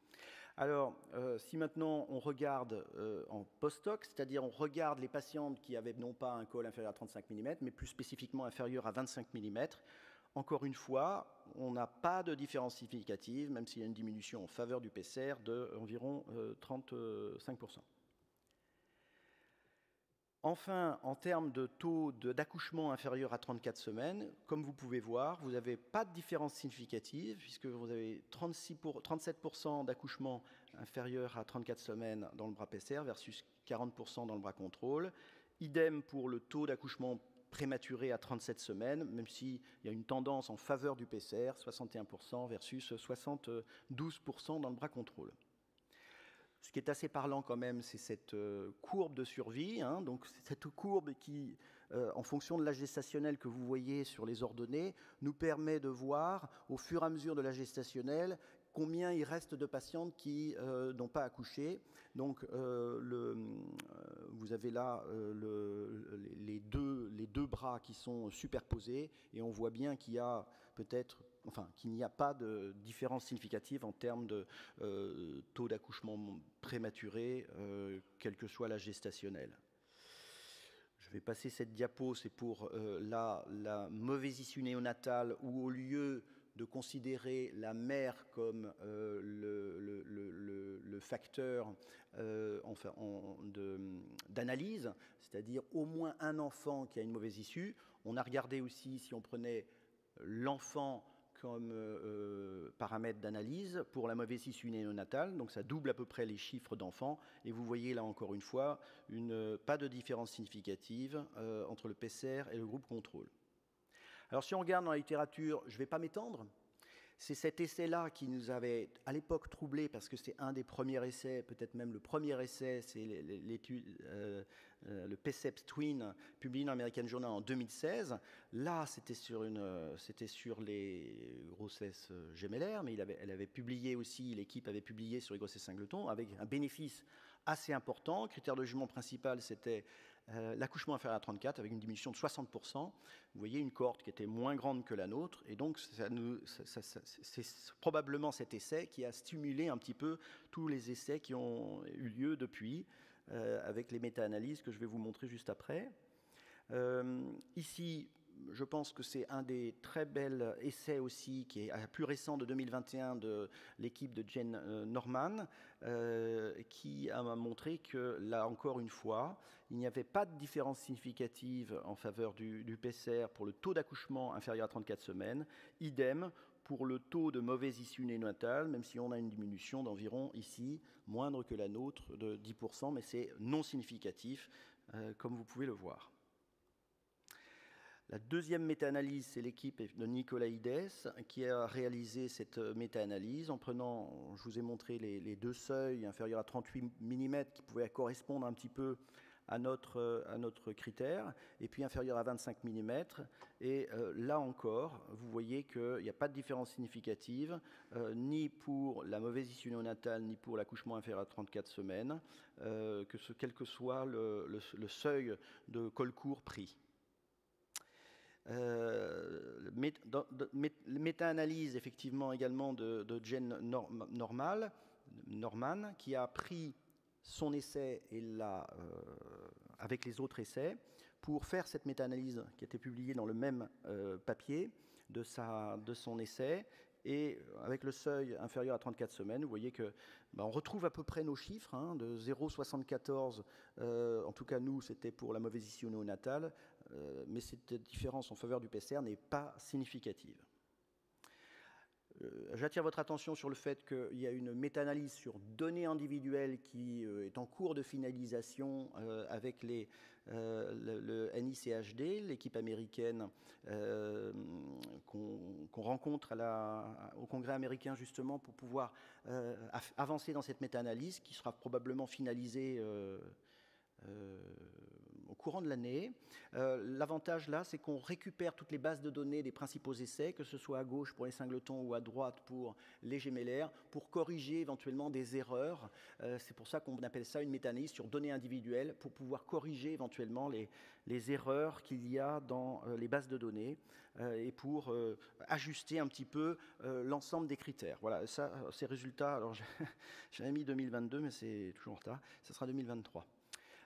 Alors, si maintenant on regarde en post-hoc, c'est-à-dire on regarde les patientes qui avaient non pas un col inférieur à 35 mm, mais plus spécifiquement inférieur à 25 mm, encore une fois, on n'a pas de différence significative, même s'il y a une diminution en faveur du PCR d'environ 35%. Enfin, en termes de taux d'accouchement inférieur à 34 semaines, comme vous pouvez voir, vous n'avez pas de différence significative, puisque vous avez 37% d'accouchement inférieur à 34 semaines dans le bras PCR versus 40% dans le bras contrôle. Idem pour le taux d'accouchement prématuré à 37 semaines, même s'il y a une tendance en faveur du PCR, 61% versus 72% dans le bras contrôle. Ce qui est assez parlant quand même, c'est cette courbe de survie, hein, donc cette courbe qui, en fonction de l'âge gestationnel que vous voyez sur les ordonnées, nous permet de voir au fur et à mesure de l'âge gestationnel combien il reste de patientes qui n'ont pas accouché. Donc, vous avez là les deux bras qui sont superposés et on voit bien qu'il y a peut-être, enfin, qu'il n'y a pas de différence significative en termes de taux d'accouchement prématuré, quel que soit l'âge gestationnel. Je vais passer cette diapo, c'est pour la mauvaise issue néonatale où au lieu de considérer la mère comme le facteur d'analyse, c'est-à-dire au moins un enfant qui a une mauvaise issue. On a regardé aussi si on prenait l'enfant comme paramètre d'analyse pour la mauvaise issue néonatale, donc ça double à peu près les chiffres d'enfants, et vous voyez là encore une fois pas de différence significative entre le PCR et le groupe contrôle. Alors si on regarde dans la littérature, je ne vais pas m'étendre, c'est cet essai-là qui nous avait à l'époque troublé parce que c'est un des premiers essais, peut-être même le premier essai, c'est l'étude, le PCEPS Twin, publié dans l'American Journal en 2016. Là, c'était sur les grossesses gémellaires, mais elle avait publié aussi, l'équipe avait publié sur les grossesses singletons, avec un bénéfice assez important. Critère de jugement principal, c'était l'accouchement inférieur à 34 avec une diminution de 60%. Vous voyez une cohorte qui était moins grande que la nôtre et donc c'est probablement cet essai qui a stimulé un petit peu tous les essais qui ont eu lieu depuis avec les méta-analyses que je vais vous montrer juste après. Ici, je pense que c'est un des très bels essais aussi, qui est plus récent de 2021 de l'équipe de Jane Norman, qui a montré que, là encore une fois, il n'y avait pas de différence significative en faveur du PCR pour le taux d'accouchement inférieur à 34 semaines, idem pour le taux de mauvaise issue néonatale, même si on a une diminution d'environ, ici, moindre que la nôtre, de 10%, mais c'est non significatif, comme vous pouvez le voir. La deuxième méta-analyse, c'est l'équipe de Nicolaides qui a réalisé cette méta-analyse en prenant, je vous ai montré les deux seuils inférieurs à 38 mm qui pouvaient correspondre un petit peu à notre critère, et puis inférieur à 25 mm. Et là encore, vous voyez qu'il n'y a pas de différence significative, ni pour la mauvaise issue néonatale, ni pour l'accouchement inférieur à 34 semaines, quel que soit le seuil de col court pris. Méta-analyse effectivement également de Jane Norman qui a pris son essai et avec les autres essais pour faire cette méta-analyse qui a été publiée dans le même papier de son essai. Et avec le seuil inférieur à 34 semaines, vous voyez que on retrouve à peu près nos chiffres, hein, de 0,74. En tout cas, nous, c'était pour la mauvaise issue néonatale, mais cette différence en faveur du PCR n'est pas significative. J'attire votre attention sur le fait qu'il y a une méta-analyse sur données individuelles qui est en cours de finalisation avec le NICHD, l'équipe américaine qu'on rencontre au Congrès américain justement pour pouvoir avancer dans cette méta-analyse qui sera probablement finalisée au courant de l'année. L'avantage là, c'est qu'on récupère toutes les bases de données des principaux essais, que ce soit à gauche pour les singletons ou à droite pour les gémellaires, pour corriger éventuellement des erreurs. C'est pour ça qu'on appelle ça une méta-analyse sur données individuelles, pour pouvoir corriger éventuellement les erreurs qu'il y a dans les bases de données et pour ajuster un petit peu l'ensemble des critères. Voilà, ça, ces résultats, alors j'avais mis 2022, mais c'est toujours en retard, ça sera 2023.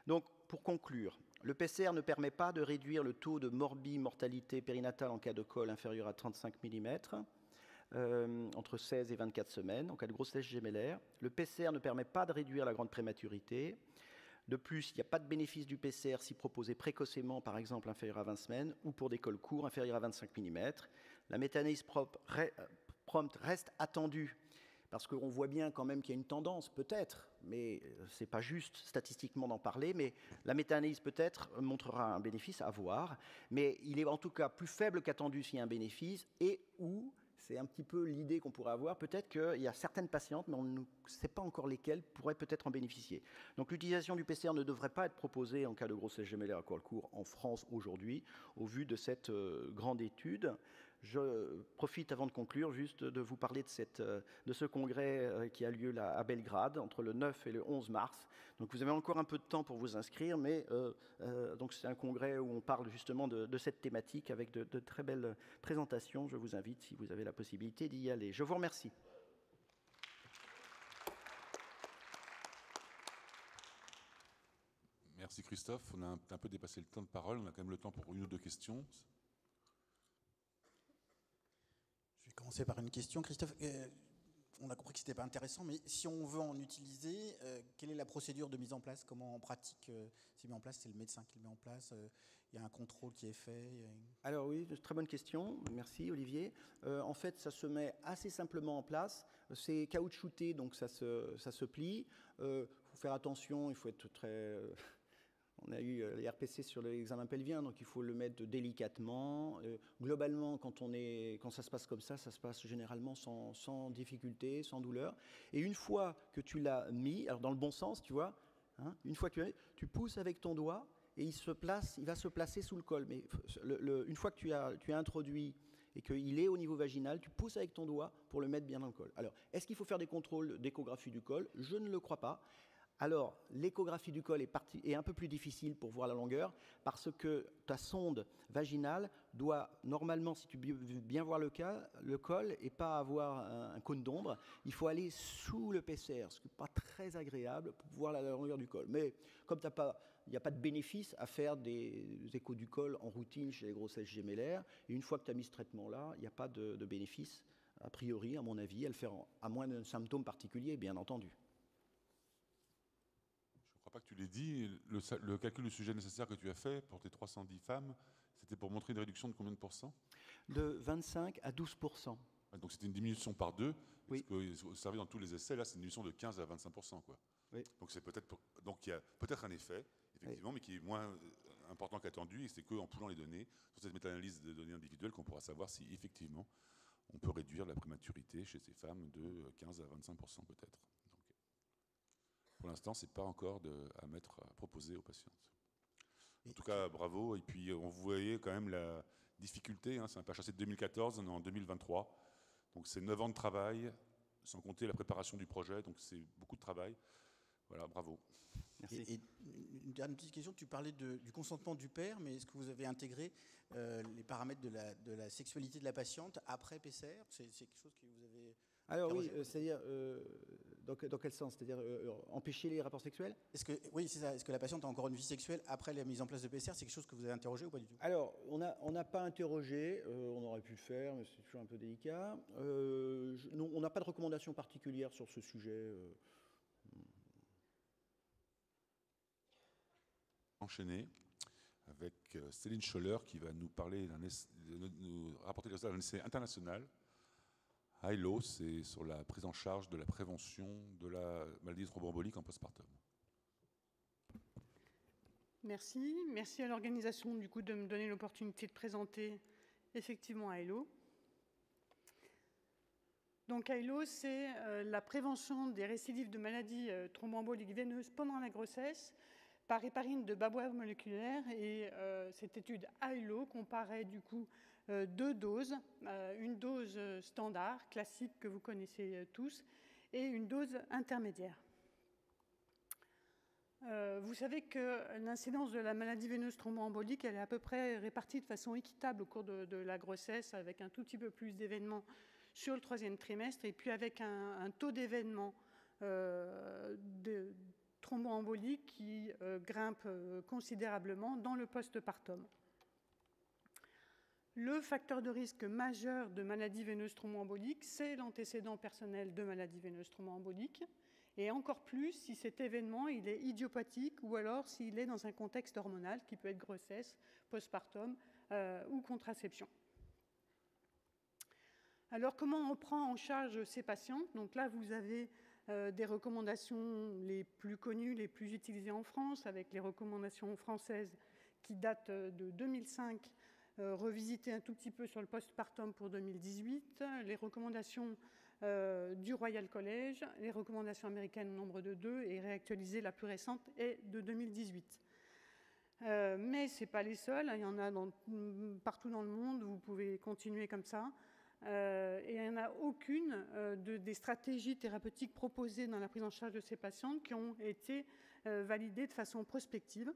Donc, pour conclure, le PCR ne permet pas de réduire le taux de mortalité périnatale en cas de col inférieur à 35 mm, entre 16 et 24 semaines, en cas de grossesse gémellaire. Le PCR ne permet pas de réduire la grande prématurité. De plus, il n'y a pas de bénéfice du PCR si proposé précocement, par exemple inférieur à 20 semaines, ou pour des cols courts inférieurs à 25 mm. La méta-analyse prompt reste attendue, parce qu'on voit bien quand même qu'il y a une tendance, peut-être, mais ce n'est pas juste statistiquement d'en parler, mais la méta-analyse peut-être montrera un bénéfice à voir, mais il est en tout cas plus faible qu'attendu s'il y a un bénéfice, et où, c'est un petit peu l'idée qu'on pourrait avoir, peut-être qu'il y a certaines patientes, mais on ne sait pas encore lesquelles, pourraient peut-être en bénéficier. Donc l'utilisation du PCR ne devrait pas être proposée en cas de grossesse gémellaire à col court en France aujourd'hui, au vu de cette grande étude. Je profite avant de conclure juste de vous parler de ce congrès qui a lieu là à Belgrade entre le 9 et le 11 mars. Donc vous avez encore un peu de temps pour vous inscrire, mais donc c'est un congrès où on parle justement de cette thématique avec de très belles présentations. Je vous invite, si vous avez la possibilité, d'y aller. Je vous remercie. Merci Christophe. On a un peu dépassé le temps de parole. On a quand même le temps pour une ou deux questions. Je vais commencer par une question. Christophe, on a compris que ce n'était pas intéressant, mais si on veut en utiliser, quelle est la procédure de mise en place? Comment en pratique c'est mis en place? C'est le médecin qui le met en place? Il y a un contrôle qui est fait? Alors oui, très bonne question. Merci Olivier. En fait, ça se met assez simplement en place. C'est caoutchouté, donc ça se plie. Il faut faire attention, il faut être très... On a eu les RPC sur l'examen pelvien, donc il faut le mettre délicatement. Globalement, quand ça se passe comme ça se passe généralement sans difficulté, sans douleur. Et une fois que tu l'as mis, alors dans le bon sens, tu vois, hein, une fois que tu pousses avec ton doigt et il va se placer sous le col. Mais une fois que tu as introduit et qu'il est au niveau vaginal, tu pousses avec ton doigt pour le mettre bien dans le col. Alors, est-ce qu'il faut faire des contrôles d'échographie du col? Je ne le crois pas. Alors, l'échographie du col est un peu plus difficile pour voir la longueur parce que ta sonde vaginale doit normalement, si tu veux bien voir le col et pas avoir un cône d'ombre, il faut aller sous le PCR, ce qui n'est pas très agréable pour voir la longueur du col. Mais comme il n'y a pas de bénéfice à faire des échos du col en routine chez les grossesses gémellaires, et une fois que tu as mis ce traitement-là, il n'y a pas de bénéfice, a priori, à mon avis, à le faire à moins d'un symptôme particulier, bien entendu. Je ne crois pas que tu l'aies dit, le calcul du sujet nécessaire que tu as fait pour tes 310 femmes, c'était pour montrer une réduction de combien de pourcents? De 25 à 12%. Donc c'était une diminution par 2, oui. Parce que vous savez, dans tous les essais, là, c'est une diminution de 15 à 25%. Quoi. Oui. Donc il y a peut-être un effet, effectivement, oui. Mais qui est moins important qu'attendu, et c'est qu'en poulant les données, sur cette méta-analyse de données individuelles, qu'on pourra savoir si, effectivement, on peut réduire la prématurité chez ces femmes de 15 à 25% peut-être. Pour l'instant, ce n'est pas encore à proposer aux patientes. En tout cas, bravo. Et puis, on voyait quand même la difficulté. Hein, c'est un PHAC de 2014, on est en 2023. Donc, c'est 9 ans de travail, sans compter la préparation du projet. Donc, c'est beaucoup de travail. Voilà, bravo. Merci. Et une dernière petite question. Tu parlais du consentement du père, mais est-ce que vous avez intégré les paramètres de la sexualité de la patiente après PCR? C'est quelque chose que vous avez... Alors oui, c'est-à-dire, Dans quel sens? C'est-à-dire empêcher les rapports sexuels? Oui, c'est ça. Est-ce que la patiente a encore une vie sexuelle après la mise en place de PCR? C'est quelque chose que vous avez interrogé ou pas du tout? Alors, on n'a pas interrogé, on aurait pu le faire, mais c'est toujours un peu délicat. Non, on n'a pas de recommandation particulière sur ce sujet. Enchaîner avec Céline Scholler qui va nous parler nous rapporter le résultat d'un essai international. ILO, c'est sur la prise en charge de la prévention de la maladie thromboembolique en postpartum. Merci. Merci à l'organisation du coup de me donner l'opportunité de présenter effectivement ILO. Donc ILO, c'est la prévention des récidives de maladies thromboemboliques veineuses pendant la grossesse par héparine de bas bois moléculaire. Et cette étude ILO comparait du coup 2 doses, une dose standard, classique que vous connaissez tous, et une dose intermédiaire. Vous savez que l'incidence de la maladie veineuse thromboembolique, elle est à peu près répartie de façon équitable au cours de la grossesse, avec un tout petit peu plus d'événements sur le 3e trimestre, et puis avec un taux d'événements thromboembolique qui grimpe considérablement dans le postpartum. Le facteur de risque majeur de maladie veineuse thromboembolique, c'est l'antécédent personnel de maladie veineuse thromboembolique, et encore plus si cet événement il est idiopathique ou alors s'il est dans un contexte hormonal qui peut être grossesse, postpartum ou contraception. Alors comment on prend en charge ces patients? Donc là vous avez des recommandations les plus connues, les plus utilisées en France, avec les recommandations françaises qui datent de 2005, revisitées un tout petit peu sur le postpartum pour 2018, les recommandations du Royal College, les recommandations américaines au nombre de 2 et réactualisées, la plus récente est de 2018. Mais ce n'est pas les seuls, il y en a partout dans le monde, vous pouvez continuer comme ça. Et il n'y en a aucune des stratégies thérapeutiques proposées dans la prise en charge de ces patientes qui ont été validées de façon prospective.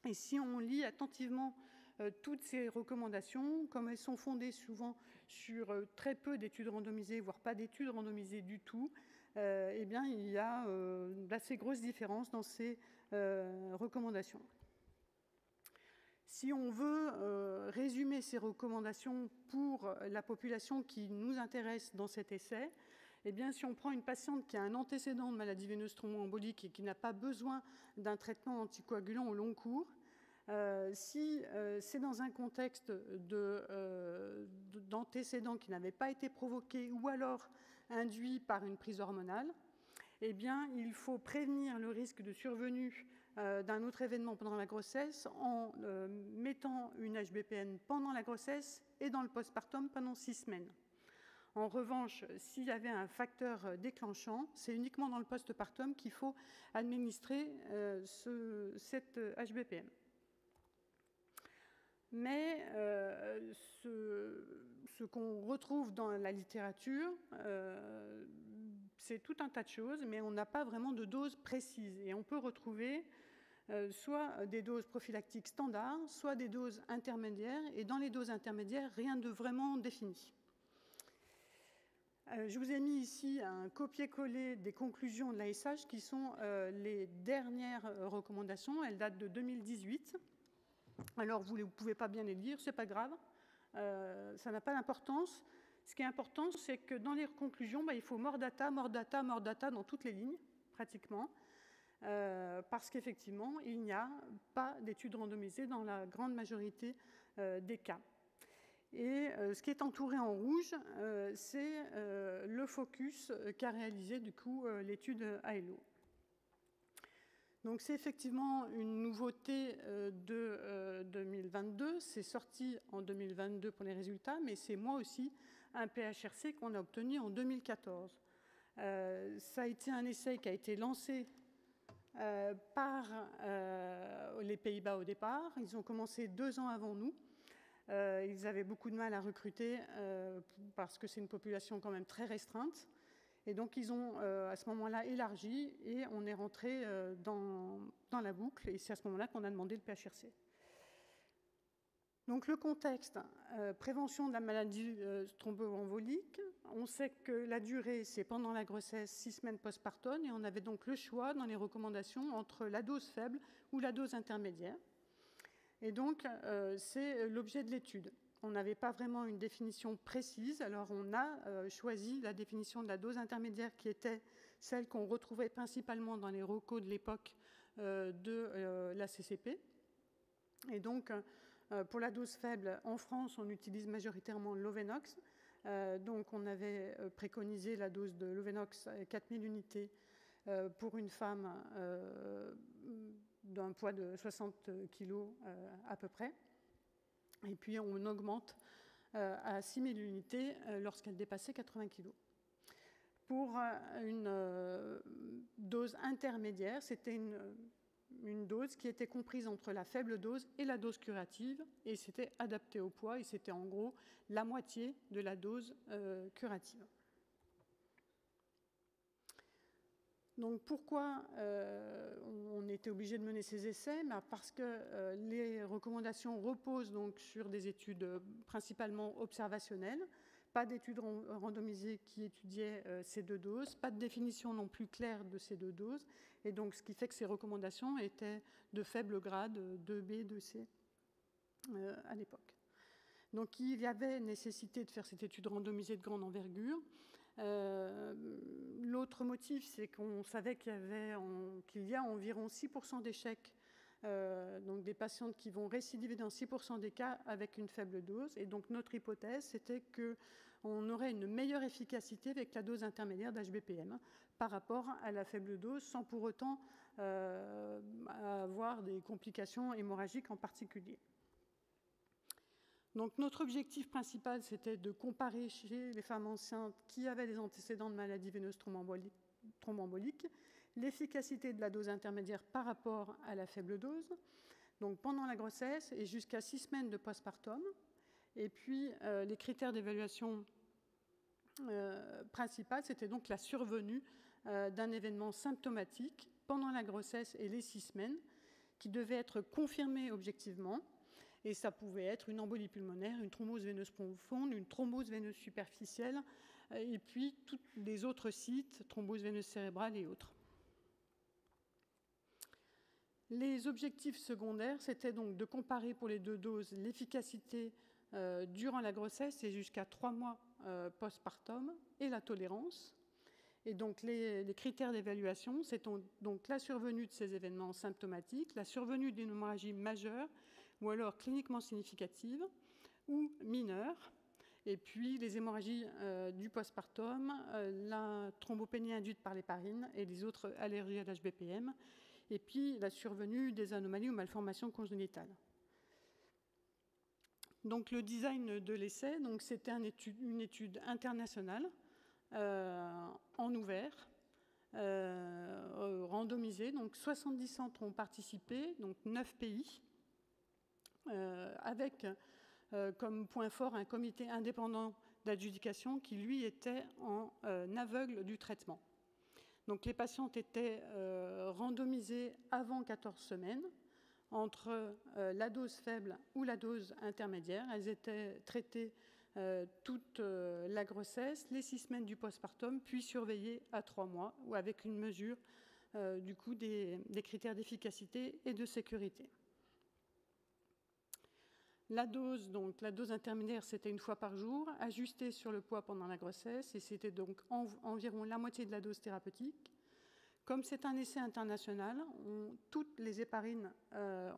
Et si on lit attentivement toutes ces recommandations, comme elles sont fondées souvent sur très peu d'études randomisées, voire pas d'études randomisées du tout, eh bien, il y a d'assez grosses différences dans ces recommandations. Si on veut résumer ces recommandations pour la population qui nous intéresse dans cet essai, eh bien, si on prend une patiente qui a un antécédent de maladie veineuse thromboembolique et qui n'a pas besoin d'un traitement anticoagulant au long cours, si c'est dans un contexte d'antécédent qui n'avait pas été provoqué ou alors induit par une prise hormonale, eh bien, il faut prévenir le risque de survenue d'un autre événement pendant la grossesse en mettant une HBPN pendant la grossesse et dans le postpartum pendant 6 semaines. En revanche, s'il y avait un facteur déclenchant, c'est uniquement dans le postpartum qu'il faut administrer cette HBPN. Mais ce qu'on retrouve dans la littérature, c'est tout un tas de choses, mais on n'a pas vraiment de dose précise. Et on peut retrouver soit des doses prophylactiques standards, soit des doses intermédiaires. Et dans les doses intermédiaires, rien de vraiment défini. Je vous ai mis ici un copier-coller des conclusions de l'ASH qui sont les dernières recommandations. Elles datent de 2018. Alors, vous ne pouvez pas bien les lire, ce n'est pas grave. Ça n'a pas d'importance. Ce qui est important, c'est que dans les conclusions, il faut more data, more data, more data dans toutes les lignes, pratiquement, parce qu'effectivement, il n'y a pas d'études randomisées dans la grande majorité des cas. Et ce qui est entouré en rouge, c'est le focus qu'a réalisé du coup l'étude ILO. Donc c'est effectivement une nouveauté de 2022, c'est sorti en 2022 pour les résultats, mais c'est moi aussi un PHRC qu'on a obtenu en 2014. Ça a été un essai qui a été lancé par les Pays-Bas au départ. Ils ont commencé 2 ans avant nous. Ils avaient beaucoup de mal à recruter parce que c'est une population quand même très restreinte. Et donc, ils ont à ce moment-là élargi et on est rentré dans la boucle. Et c'est à ce moment-là qu'on a demandé le PHRC. Donc le contexte, prévention de la maladie thromboembolique. On sait que la durée, c'est pendant la grossesse, 6 semaines postpartum, et on avait donc le choix dans les recommandations entre la dose faible ou la dose intermédiaire. Et donc, c'est l'objet de l'étude. On n'avait pas vraiment une définition précise, alors on a choisi la définition de la dose intermédiaire qui était celle qu'on retrouvait principalement dans les recos de l'époque de la CCP. Et donc, pour la dose faible, en France, on utilise majoritairement l'Ovenox. Donc, on avait préconisé la dose de l'Ovenox 4000 unités pour une femme d'un poids de 60 kg à peu près. Et puis, on augmente à 6000 unités lorsqu'elle dépassait 80 kg. Pour une dose intermédiaire, c'était une dose qui était comprise entre la faible dose et la dose curative, et c'était adapté au poids, et c'était en gros la moitié de la dose curative. Donc pourquoi on était obligé de mener ces essais? Parce que les recommandations reposent donc sur des études principalement observationnelles, pas d'études randomisées qui étudiaient ces deux doses, pas de définition non plus claire de ces deux doses, et donc ce qui fait que ces recommandations étaient de faible grade, 2B, 2C à l'époque. Donc il y avait nécessité de faire cette étude randomisée de grande envergure. L'autre motif, c'est qu'on savait qu'il y a environ 6% d'échecs, donc des patientes qui vont récidiver dans 6% des cas avec une faible dose. Et donc notre hypothèse, c'était qu'on aurait une meilleure efficacité avec la dose intermédiaire d'HBPM par rapport à la faible dose, sans pour autant avoir des complications hémorragiques en particulier. Donc notre objectif principal, c'était de comparer chez les femmes enceintes qui avaient des antécédents de maladies veineuses thromboemboliques l'efficacité de la dose intermédiaire par rapport à la faible dose, donc pendant la grossesse et jusqu'à 6 semaines de postpartum. Et puis les critères d'évaluation principaux, c'était donc la survenue d'un événement symptomatique pendant la grossesse et les 6 semaines qui devait être confirmé objectivement. Et ça pouvait être une embolie pulmonaire, une thrombose veineuse profonde, une thrombose veineuse superficielle, et puis tous les autres sites, thrombose veineuse cérébrale et autres. Les objectifs secondaires, c'était donc de comparer pour les deux doses l'efficacité durant la grossesse et jusqu'à 3 mois postpartum et la tolérance. Et donc les critères d'évaluation, c'est donc la survenue de ces événements symptomatiques, la survenue d'une hémorragie majeure, ou alors cliniquement significative ou mineure, et puis les hémorragies du postpartum, la thrombopénie induite par l'héparine et les autres allergies à l'HBPM, et puis la survenue des anomalies ou malformations congénitales. Donc le design de l'essai, c'était une étude internationale en ouvert, randomisée, donc 70 centres ont participé, donc 9 pays, avec comme point fort un comité indépendant d'adjudication qui, lui, était en aveugle du traitement. Donc les patientes étaient randomisées avant 14 semaines entre la dose faible ou la dose intermédiaire. Elles étaient traitées toute la grossesse, les 6 semaines du postpartum, puis surveillées à 3 mois, ou avec une mesure du coup des critères d'efficacité et de sécurité. La dose intermédiaire, c'était 1 fois par jour, ajustée sur le poids pendant la grossesse, et c'était donc environ la moitié de la dose thérapeutique. Comme c'est un essai international, toutes les héparines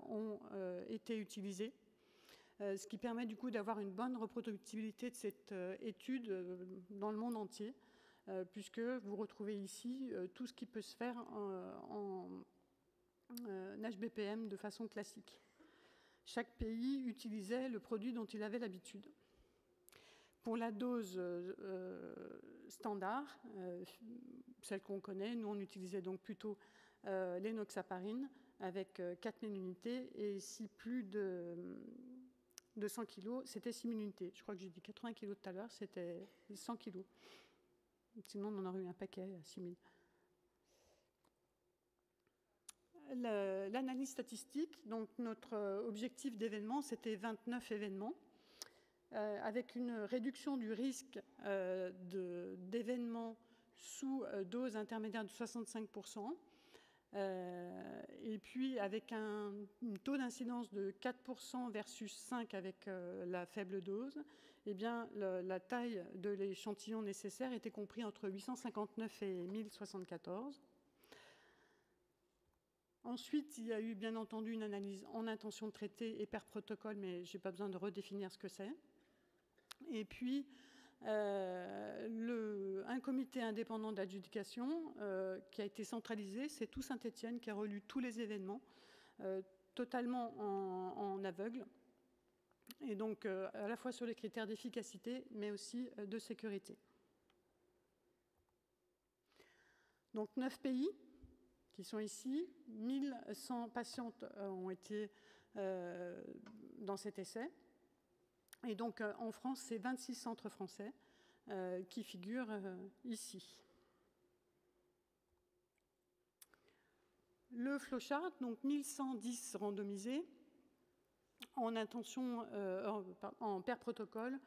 ont été utilisées, ce qui permet du coup d'avoir une bonne reproductibilité de cette étude dans le monde entier, puisque vous retrouvez ici tout ce qui peut se faire en HBPM de façon classique. Chaque pays utilisait le produit dont il avait l'habitude. Pour la dose standard, celle qu'on connaît, nous on utilisait donc plutôt l'enoxaparine avec 4000 unités, et si plus de 100 kg, c'était 6000 unités. Je crois que j'ai dit 80 kg tout à l'heure, c'était 100 kg. Sinon on en aurait eu un paquet à 6000. l'analyse statistique, donc notre objectif d'événement, c'était 29 événements, avec une réduction du risque d'événements sous dose intermédiaire de 65%, et puis avec un taux d'incidence de 4% versus 5% avec la faible dose, eh bien, la taille de l'échantillon nécessaire était compris entre 859 et 1074. Ensuite, il y a eu bien entendu une analyse en intention de traiter et per protocole, mais je n'ai pas besoin de redéfinir ce que c'est. Et puis, un comité indépendant d'adjudication qui a été centralisé, c'est tout Saint-Étienne qui a relu tous les événements, totalement en aveugle, et donc à la fois sur les critères d'efficacité, mais aussi de sécurité. Donc 9 pays qui sont ici, 1100 patientes ont été dans cet essai. Et donc, en France, c'est 26 centres français qui figurent ici. Le flowchart, donc 1110 randomisés en intention, en per protocole,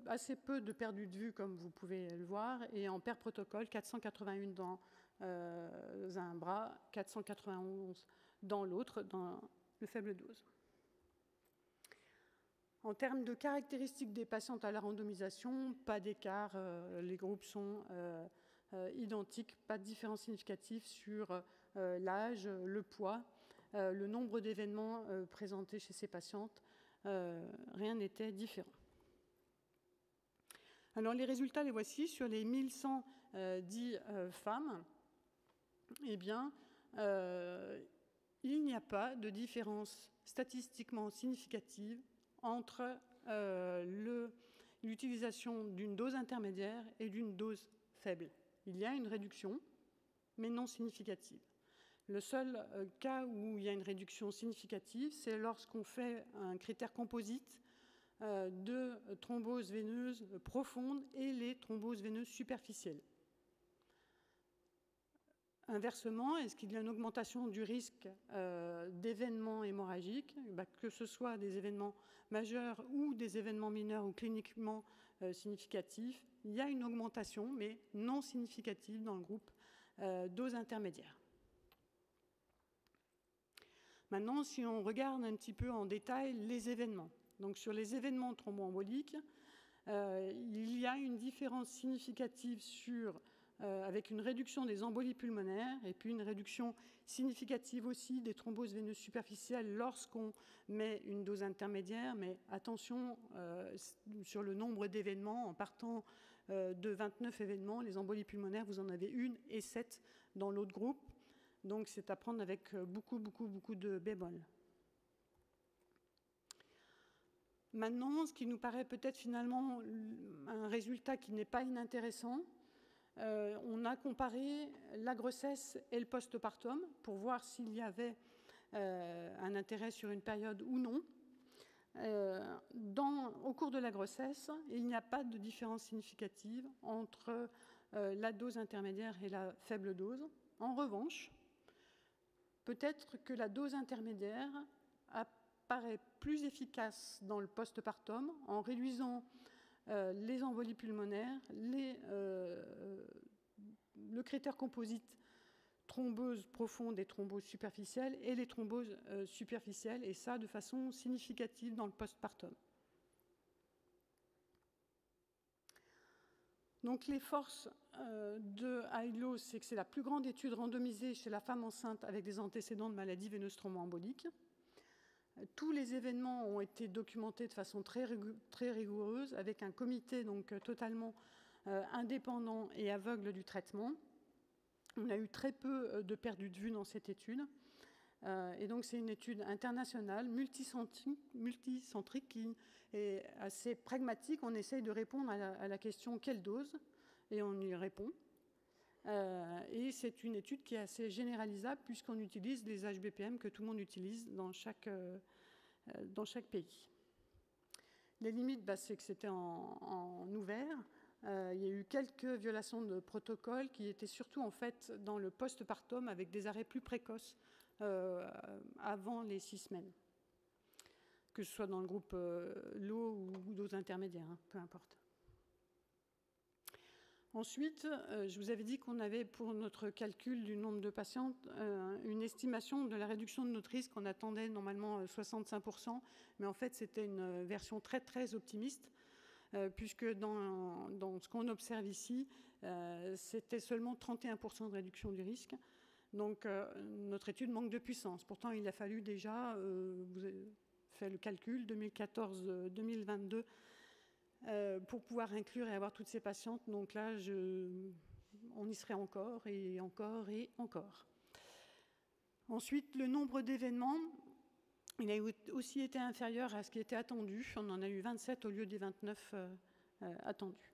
assez peu de perdu de vue, comme vous pouvez le voir, et en per protocole, 481 dans un bras, 491 dans l'autre, dans le faible dose. En termes de caractéristiques des patientes à la randomisation, pas d'écart, les groupes sont identiques, pas de différence significative sur l'âge, le poids, le nombre d'événements présentés chez ces patientes, rien n'était différent. Alors les résultats, les voici. Sur les 1110 femmes, eh bien, il n'y a pas de différence statistiquement significative entre l'utilisation d'une dose intermédiaire et d'une dose faible. Il y a une réduction, mais non significative. Le seul cas où il y a une réduction significative, c'est lorsqu'on fait un critère composite de thrombose veineuse profonde et les thromboses veineuses superficielles. Inversement, est-ce qu'il y a une augmentation du risque d'événements hémorragiques, que ce soit des événements majeurs ou des événements mineurs ou cliniquement significatifs? Il y a une augmentation, mais non significative dans le groupe dose intermédiaire. Maintenant, si on regarde un petit peu en détail les événements. Donc, sur les événements thromboemboliques, il y a une différence significative avec une réduction des embolies pulmonaires et puis une réduction significative aussi des thromboses veineuses superficielles lorsqu'on met une dose intermédiaire. Mais attention sur le nombre d'événements. En partant de 29 événements, les embolies pulmonaires, vous en avez 1 et 7 dans l'autre groupe. Donc c'est à prendre avec beaucoup de bémols. Maintenant, ce qui nous paraît peut-être finalement un résultat qui n'est pas inintéressant, on a comparé la grossesse et le postpartum pour voir s'il y avait un intérêt sur une période ou non. Au cours de la grossesse, il n'y a pas de différence significative entre la dose intermédiaire et la faible dose. En revanche, peut-être que la dose intermédiaire apparaît plus efficace dans le postpartum en réduisant les embolies pulmonaires, le critère composite thrombose profonde et thrombose superficielle et les thromboses superficielles, et ça de façon significative dans le postpartum. Donc les forces de ILO, c'est que c'est la plus grande étude randomisée chez la femme enceinte avec des antécédents de maladies veineuses thromboemboliques. Tous les événements ont été documentés de façon très rigoureuse avec un comité donc totalement indépendant et aveugle du traitement. On a eu très peu de perdu de vue dans cette étude. Et donc c'est une étude internationale, multicentrique qui est assez pragmatique. On essaye de répondre à la question « quelle dose ?» et on y répond. Et c'est une étude qui est assez généralisable puisqu'on utilise les HBPM que tout le monde utilise dans chaque pays. Les limites, c'est que c'était en ouvert. Il y a eu quelques violations de protocole qui étaient surtout en fait dans le postpartum avec des arrêts plus précoces avant les 6 semaines, que ce soit dans le groupe low ou dose intermédiaire, hein, peu importe. Ensuite, je vous avais dit qu'on avait pour notre calcul du nombre de patientes une estimation de la réduction de notre risque. On attendait normalement 65%, mais en fait c'était une version très très optimiste, puisque dans ce qu'on observe ici, c'était seulement 31% de réduction du risque. Donc notre étude manque de puissance. Pourtant, il a fallu déjà, vous avez fait le calcul, 2014-2022, pour pouvoir inclure et avoir toutes ces patientes. Donc là, on y serait encore et encore et encore. Ensuite, le nombre d'événements, il a aussi été inférieur à ce qui était attendu. On en a eu 27 au lieu des 29 attendus.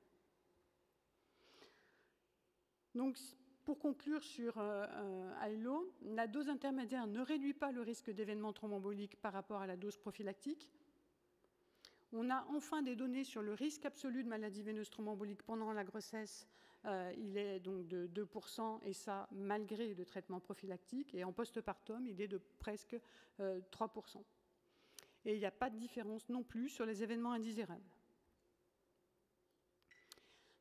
Donc, pour conclure sur ILO, la dose intermédiaire ne réduit pas le risque d'événements thromboemboliques par rapport à la dose prophylactique. On a enfin des données sur le risque absolu de maladie veineuse thromboembolique pendant la grossesse. Il est donc de 2%, et ça malgré le traitement prophylactique. Et en postpartum, il est de presque 3%. Et il n'y a pas de différence non plus sur les événements indésirables.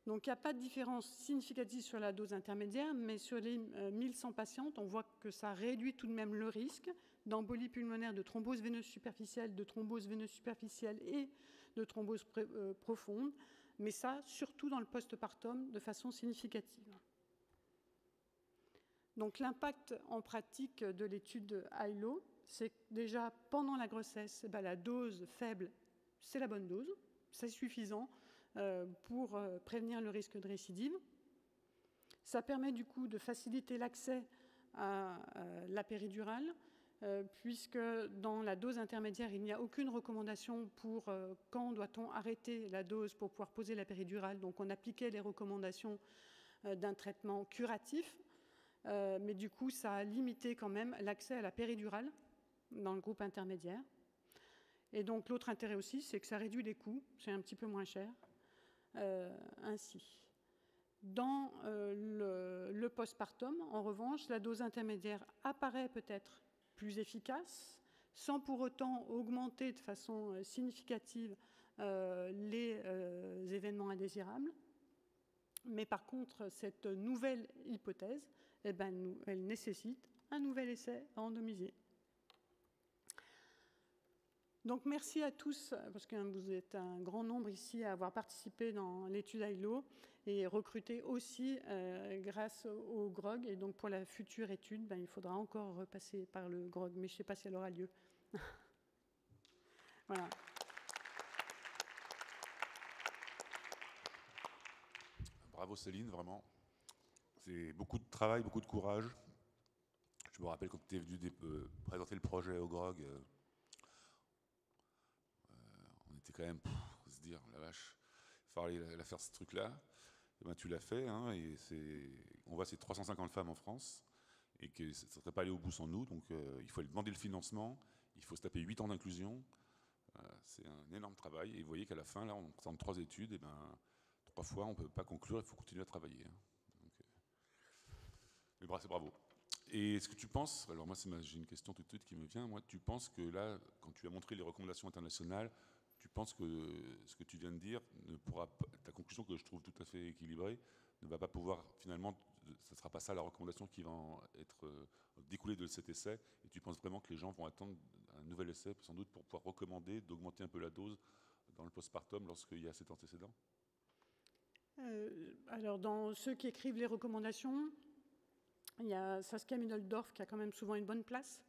Donc il n'y a pas de différence significative sur la dose intermédiaire, mais sur les 1100 patientes, on voit que ça réduit tout de même le risque d'embolie pulmonaire, de thrombose veineuse superficielle et de thrombose profonde, mais ça surtout dans le postpartum de façon significative. Donc l'impact en pratique de l'étude ILO, c'est que déjà pendant la grossesse, la dose faible, c'est la bonne dose, c'est suffisant pour prévenir le risque de récidive. Ça permet du coup de faciliter l'accès à la péridurale, puisque dans la dose intermédiaire, il n'y a aucune recommandation pour quand doit-on arrêter la dose pour pouvoir poser la péridurale. Donc on appliquait les recommandations d'un traitement curatif, mais du coup ça a limité quand même l'accès à la péridurale dans le groupe intermédiaire. Et donc l'autre intérêt aussi, c'est que ça réduit les coûts, c'est un petit peu moins cher. Ainsi. Dans le postpartum, en revanche, la dose intermédiaire apparaît peut-être plus efficace, sans pour autant augmenter de façon significative les événements indésirables. Mais par contre, cette nouvelle hypothèse, elle nécessite un nouvel essai randomisé. Donc merci à tous, parce que vous êtes un grand nombre ici à avoir participé dans l'étude ILO et recruté aussi grâce au GROG. Et donc pour la future étude, il faudra encore repasser par le GROG, mais je ne sais pas si elle aura lieu. Voilà. Bravo Céline, vraiment. C'est beaucoup de travail, beaucoup de courage. Je me rappelle quand tu es venu présenter le projet au GROG, on était quand même, se dire, la vache, il fallait la faire ce truc-là. Et ben, tu l'as fait, hein, et on voit ces 350 femmes en France, et que ça ne serait pas allé au bout sans nous, donc il faut aller demander le financement, il faut se taper 8 ans d'inclusion, c'est un énorme travail, et vous voyez qu'à la fin, là, on présente 3 études, et ben, 3 fois, on ne peut pas conclure, il faut continuer à travailler. Hein. Donc, mais c'est bravo. Et est-ce que tu penses, alors moi j'ai une question tout de suite qui me vient, moi, tu penses que là, quand tu as montré les recommandations internationales, tu penses que ce que tu viens de dire ne pourra pas, ta conclusion que je trouve tout à fait équilibrée, ne va pas pouvoir, finalement, ce ne sera pas ça la recommandation qui va être découlée de cet essai, et tu penses vraiment que les gens vont attendre un nouvel essai, sans doute, pour pouvoir recommander d'augmenter un peu la dose dans le postpartum lorsqu'il y a cet antécédent? Alors, dans ceux qui écrivent les recommandations, il y a Saskia Middeldorf qui a quand même souvent une bonne place,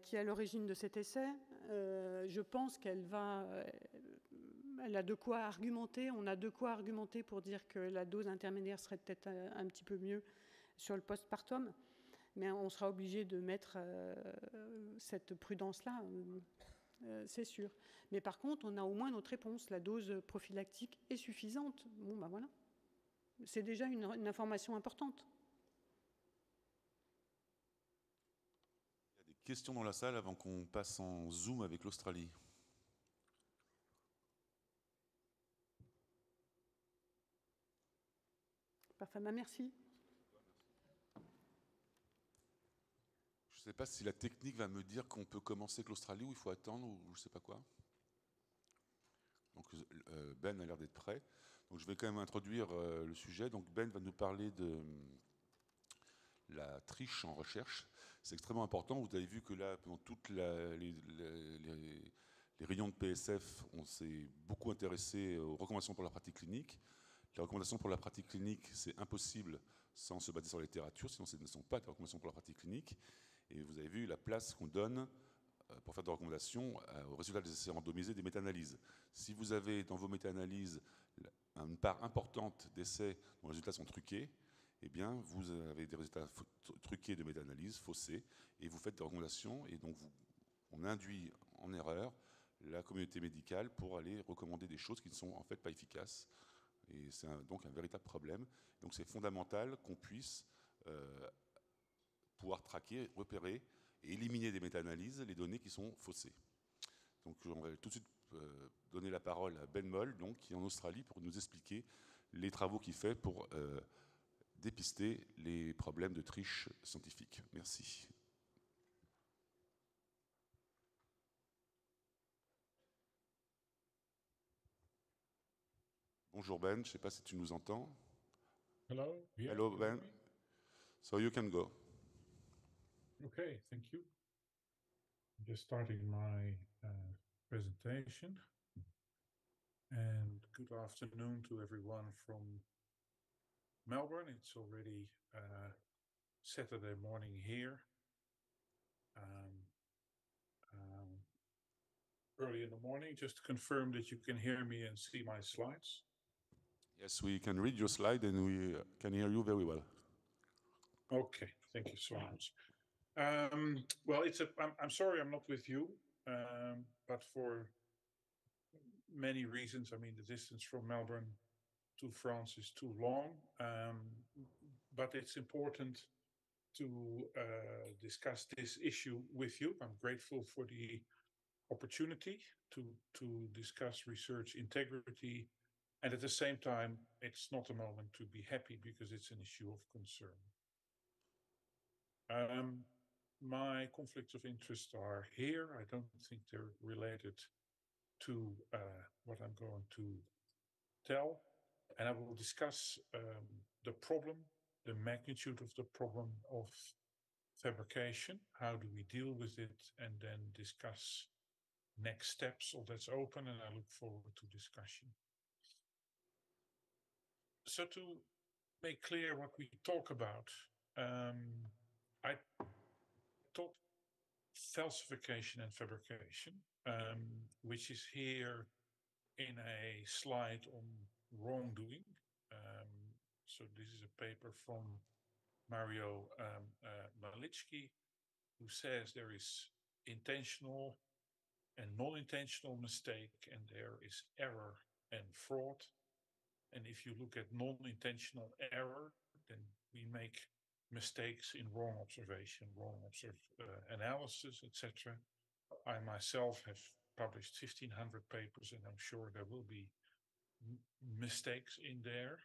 qui est à l'origine de cet essai. Je pense qu'elle a de quoi argumenter, on a de quoi argumenter pour dire que la dose intermédiaire serait peut-être un petit peu mieux sur le postpartum, mais on sera obligé de mettre cette prudence-là, c'est sûr. Mais par contre, on a au moins notre réponse, la dose prophylactique est suffisante. Bon, ben voilà, c'est déjà une information importante. Question dans la salle avant qu'on passe en Zoom avec l'Australie. Parfait, merci. Je ne sais pas si la technique va me dire qu'on peut commencer avec l'Australie ou il faut attendre ou je ne sais pas quoi. Donc Ben a l'air d'être prêt. Donc je vais quand même introduire le sujet. Donc Ben va nous parler de la triche en recherche. C'est extrêmement important. Vous avez vu que là, pendant toutes les réunions de PSF, on s'est beaucoup intéressé aux recommandations pour la pratique clinique. Les recommandations pour la pratique clinique, c'est impossible sans se baser sur la littérature, sinon ce ne sont pas des recommandations pour la pratique clinique. Et vous avez vu la place qu'on donne pour faire des recommandations aux résultats des essais randomisés des méta-analyses. Si vous avez dans vos méta-analyses une part importante d'essais dont les résultats sont truqués, eh bien, vous avez des résultats truqués de méta-analyse, faussés, et vous faites des recommandations, et donc on induit en erreur la communauté médicale pour aller recommander des choses qui ne sont en fait pas efficaces. Et c'est donc un véritable problème. Donc c'est fondamental qu'on puisse pouvoir traquer, repérer et éliminer des méta-analyses les données qui sont faussées. Donc on va tout de suite donner la parole à Ben Moll, donc, qui est en Australie, pour nous expliquer les travaux qu'il fait pour dépister les problèmes de triche scientifique. Merci. Bonjour Ben, je ne sais pas si tu nous entends. Hello. Yeah, Hello Ben. So you can go. Okay, thank you. Just starting my presentation. And good afternoon to everyone from Melbourne. It's already Saturday morning here. Early in the morning, just to confirm that you can hear me and see my slides. Yes, we can read your slide and we can hear you very well. Okay, thank you so much. Well, I'm sorry I'm not with you, but for many reasons. I mean, the distance from Melbourne to France is too long, but it's important to discuss this issue with you. I'm grateful for the opportunity to discuss research integrity, and at the same time, it's not a moment to be happy because it's an issue of concern. My conflicts of interest are here. I don't think they're related to what I'm going to tell. And I will discuss the problem, the magnitude of the problem of fabrication. How do we deal with it? And then discuss next steps. All that's open, and I look forward to discussion. So to make clear what we talk about, I taught falsification and fabrication, which is here in a slide on wrongdoing. So this is a paper from Mario Malitsky, who says there is intentional and non-intentional mistake, and there is error and fraud. And if you look at non-intentional error, then we make mistakes in wrong observation, analysis, etc. I myself have published 1,500 papers, and I'm sure there will be mistakes in there,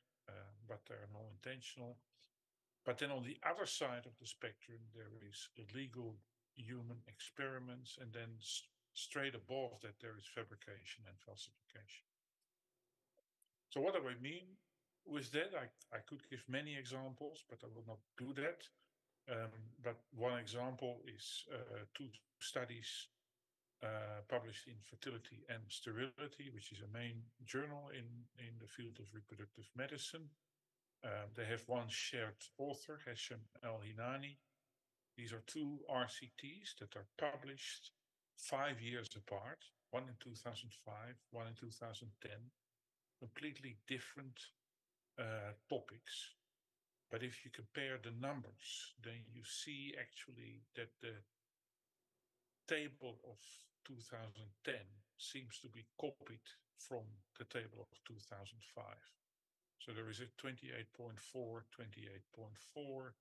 but they're non-intentional. But then on the other side of the spectrum, there is illegal human experiments, and then straight above that, there is fabrication and falsification. So what do I mean with that? I could give many examples, but I will not do that. But one example is two studies published in Fertility and Sterility, which is a main journal in the field of reproductive medicine. They have one shared author, Hesham El-Hinani. These are two RCTs that are published 5 years apart, one in 2005, one in 2010, completely different topics. But if you compare the numbers, then you see actually that the table of 2010 seems to be copied from the table of 2005. So there is a 28.4, 28.4.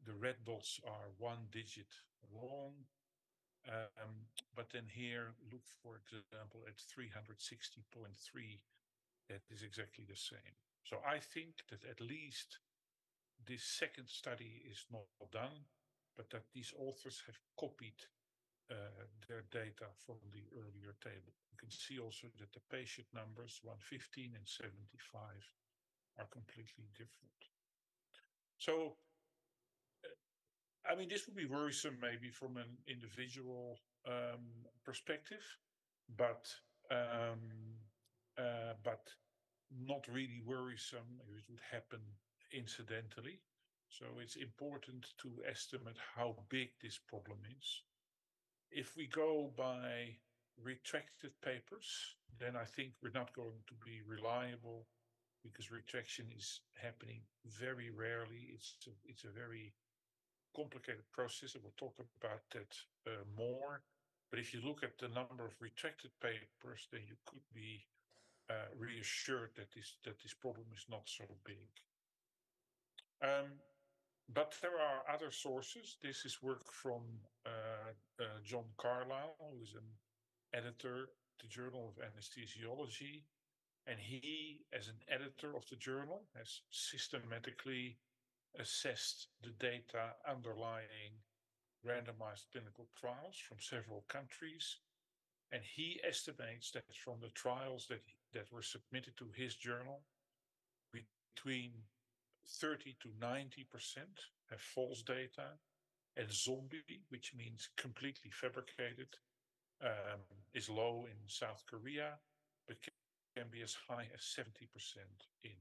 The red dots are 1 digit wrong. But then here, look, for example, at 360.3, that is exactly the same. So I think that at least this second study is not done, but that these authors have copied their data from the earlier table. You can see also that the patient numbers 115 and 75 are completely different. So, I mean, this would be worrisome maybe from an individual perspective, but not really worrisome if it would happen incidentally. So it's important to estimate how big this problem is. If we go by retracted papers, then I think we're not going to be reliable because retraction is happening very rarely. It's a very complicated process, and we'll talk about that more. But if you look at the number of retracted papers, then you could be reassured that this problem is not so big. But there are other sources. This is work from John Carlisle, who is an editor of the Journal of Anesthesiology. And he, as an editor of the journal, has systematically assessed the data underlying randomized clinical trials from several countries. And he estimates that from the trials that were submitted to his journal, between 30 to 90% have false data, and zombie, which means completely fabricated, is low in South Korea, but can be as high as 70% in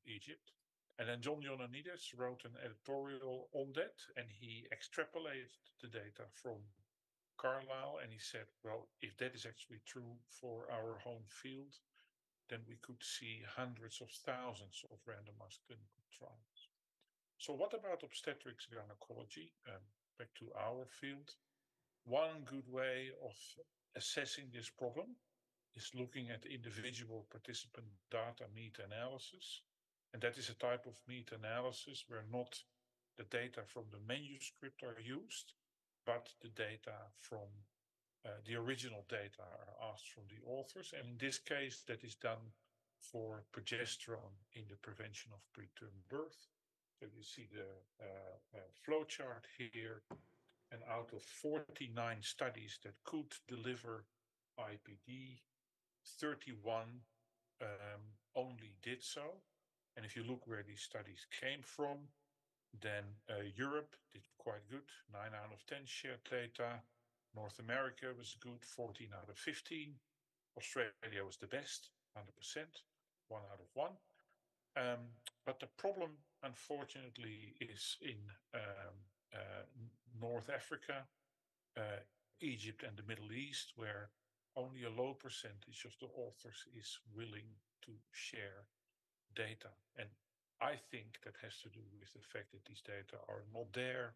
Egypt. And then John Ioannidis wrote an editorial on that, and he extrapolated the data from Carlisle, and he said, well, if that is actually true for our home field, then we could see hundreds of thousands of randomized clinical trials. So what about obstetrics gynecology? Back to our field. One good way of assessing this problem is looking at individual participant data meta-analysis. And that is a type of meta-analysis where not the data from the manuscript are used, but the data from the original data are asked from the authors. And in this case, that is done for progesterone in the prevention of preterm birth. So you see the flowchart here. And out of 49 studies that could deliver IPD, 31 only did so. And if you look where these studies came from, then Europe did quite good, 9 out of 10 shared data. North America was good, 14 out of 15. Australia was the best, 100%, 1 out of 1. But the problem, unfortunately, is in North Africa, Egypt, and the Middle East, where only a low percentage of the authors is willing to share data. And I think that has to do with the fact that these data are not there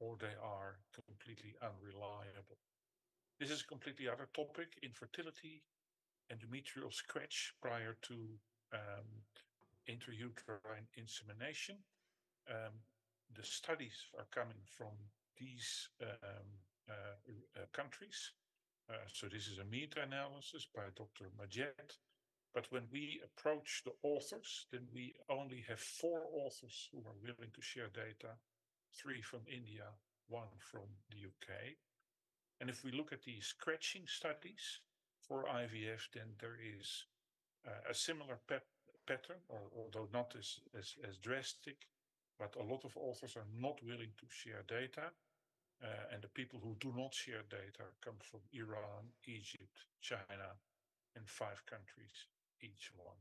or they are completely unreliable. This is a completely other topic, infertility, endometrial scratch prior to intrauterine insemination. The studies are coming from these countries. So this is a meta-analysis by Dr. Majed. But when we approach the authors, then we only have 4 authors who are willing to share data, 3 from India, 1 from the UK. And if we look at the scratching studies for IVF, then there is a similar pattern, although not as drastic, but a lot of authors are not willing to share data. And the people who do not share data come from Iran, Egypt, China, and 5 countries, each one.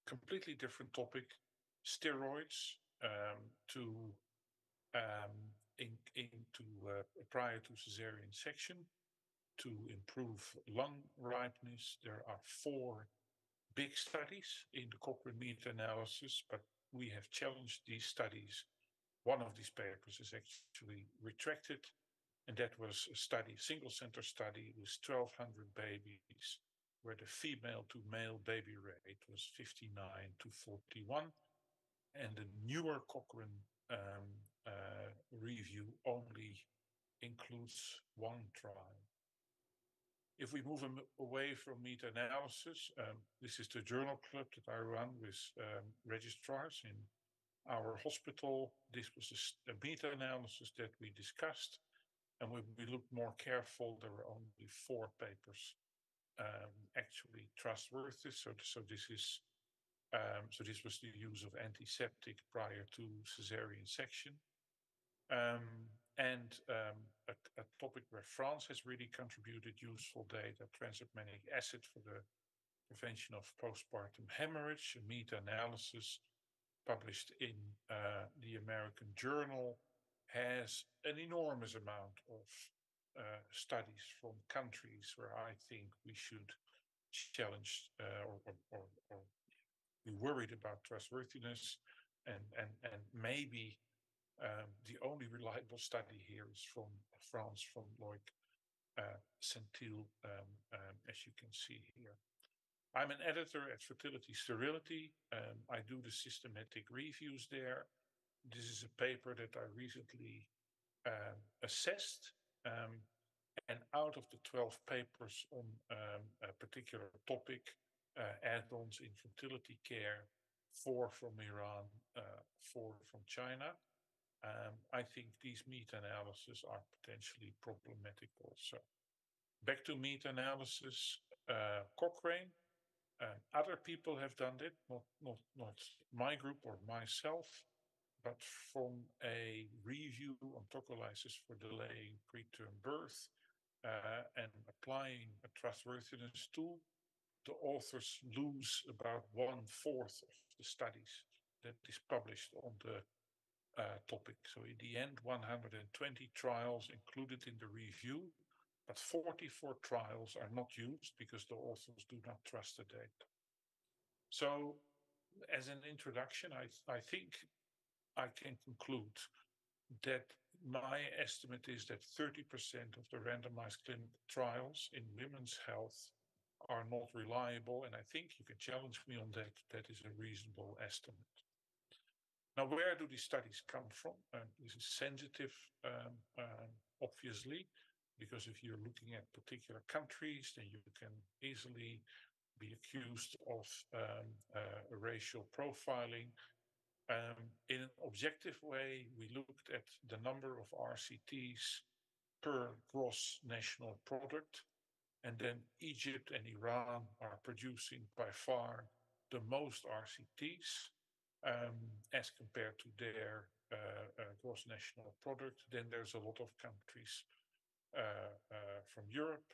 Completely different topic, steroids prior to cesarean section to improve lung ripeness. There are 4 big studies in the Cochrane meta-analysis, but we have challenged these studies. One of these papers is actually retracted, and that was a study, single center study with 1,200 babies, where the female to male baby rate was 59 to 41. And the newer Cochrane review only includes 1 trial. if we move away from meta-analysis, this is the journal club that I run with registrars in our hospital. This was a meta-analysis that we discussed, and when we looked more careful, there were only 4 papers actually trustworthy. So this is this was the use of antiseptic prior to cesarean section. And a topic where France has really contributed useful data, tranexamic acid for the prevention of postpartum hemorrhage, a meta-analysis published in the American Journal, has an enormous amount of studies from countries where I think we should challenge or be worried about trustworthiness, and maybe the only reliable study here is from France, from Loic Centil, as you can see here. I'm an editor at Fertility Sterility. I do the systematic reviews there. This is a paper that I recently assessed. And out of the 12 papers on a particular topic, add-ons in fertility care, 4 from Iran, 4 from China. I think these meta-analyses are potentially problematic also. Back to meta-analysis, Cochrane. Other people have done it, not my group or myself, but from a review on tocolysis for delaying preterm birth and applying a trustworthiness tool, the authors lose about 1/4 of the studies that is published on the topic. So in the end, 120 trials included in the review, but 44 trials are not used because the authors do not trust the data. So as an introduction, I think I can conclude that my estimate is that 30% of the randomized clinical trials in women's health are not reliable, and I think you can challenge me on that. That is a reasonable estimate. Now, where do these studies come from? This is sensitive, obviously, because if you're looking at particular countries, then you can easily be accused of racial profiling. In an objective way, we looked at the number of RCTs per gross national product, and then Egypt and Iran are producing by far the most RCTs as compared to their gross national product. Then there's a lot of countries from Europe,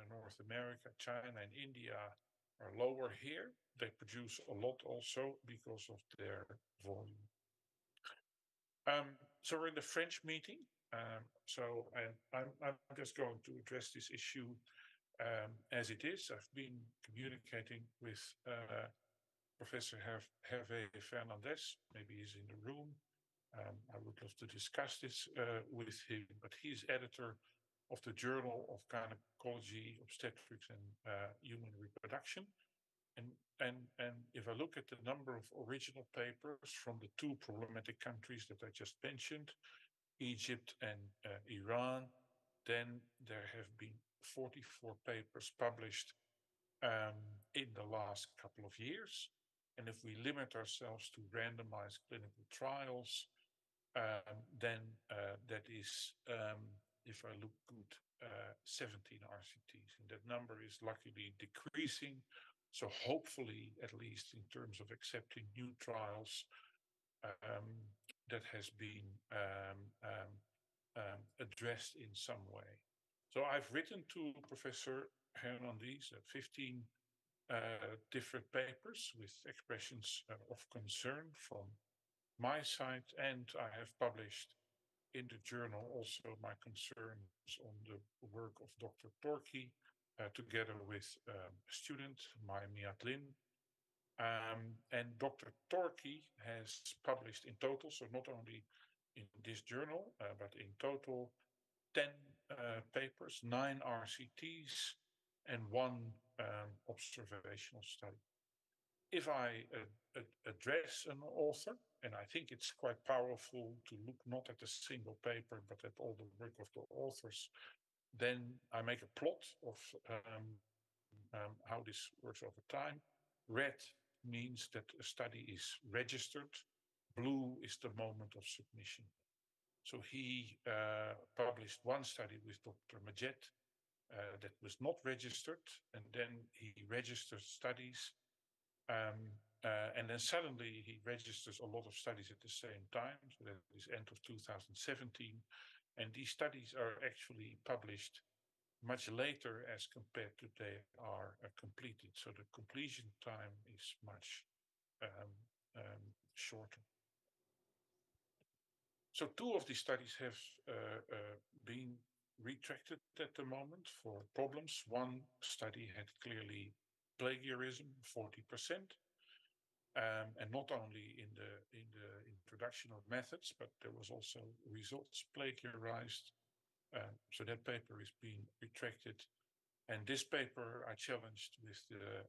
North America, China, and India are lower here. They produce a lot also because of their volume. So we're in the French meeting. So I'm just going to address this issue as it is. I've been communicating with Professor Hervé Fernandez. Maybe he's in the room. I would love to discuss this with him, but he's editor of the Journal of Gynecology, Obstetrics, and Human Reproduction. And if I look at the number of original papers from the 2 problematic countries that I just mentioned, Egypt and Iran, then there have been 44 papers published in the last couple of years. And if we limit ourselves to randomized clinical trials, then that is, if I look good, 17 RCTs. And that number is luckily decreasing. So hopefully, at least in terms of accepting new trials, that has been addressed in some way. So I've written to Professor Hernandez 15 different papers with expressions of concern from my side, and I have published in the journal also my concerns on the work of Dr. Torki, together with a student, Maya Miatlin. And Dr. Torki has published in total, so not only in this journal, but in total 10 papers, 9 RCTs, and 1 observational study. If I address an author, and I think it's quite powerful to look not at a single paper, but at all the work of the authors, Then I make a plot of how this works over time. Red means that a study is registered. Blue is the moment of submission. So he published one study with Dr. Majet that was not registered, and then he registered studies. And then suddenly he registers a lot of studies at the same time. So that is end of 2017. And these studies are actually published much later as compared to they are completed. So the completion time is much shorter. So two of these studies have been retracted at the moment for problems. One study had clearly plagiarism, 40%. And not only in the introduction of methods, but there was also results plagiarized. So that paper is being retracted. And this paper I challenged with the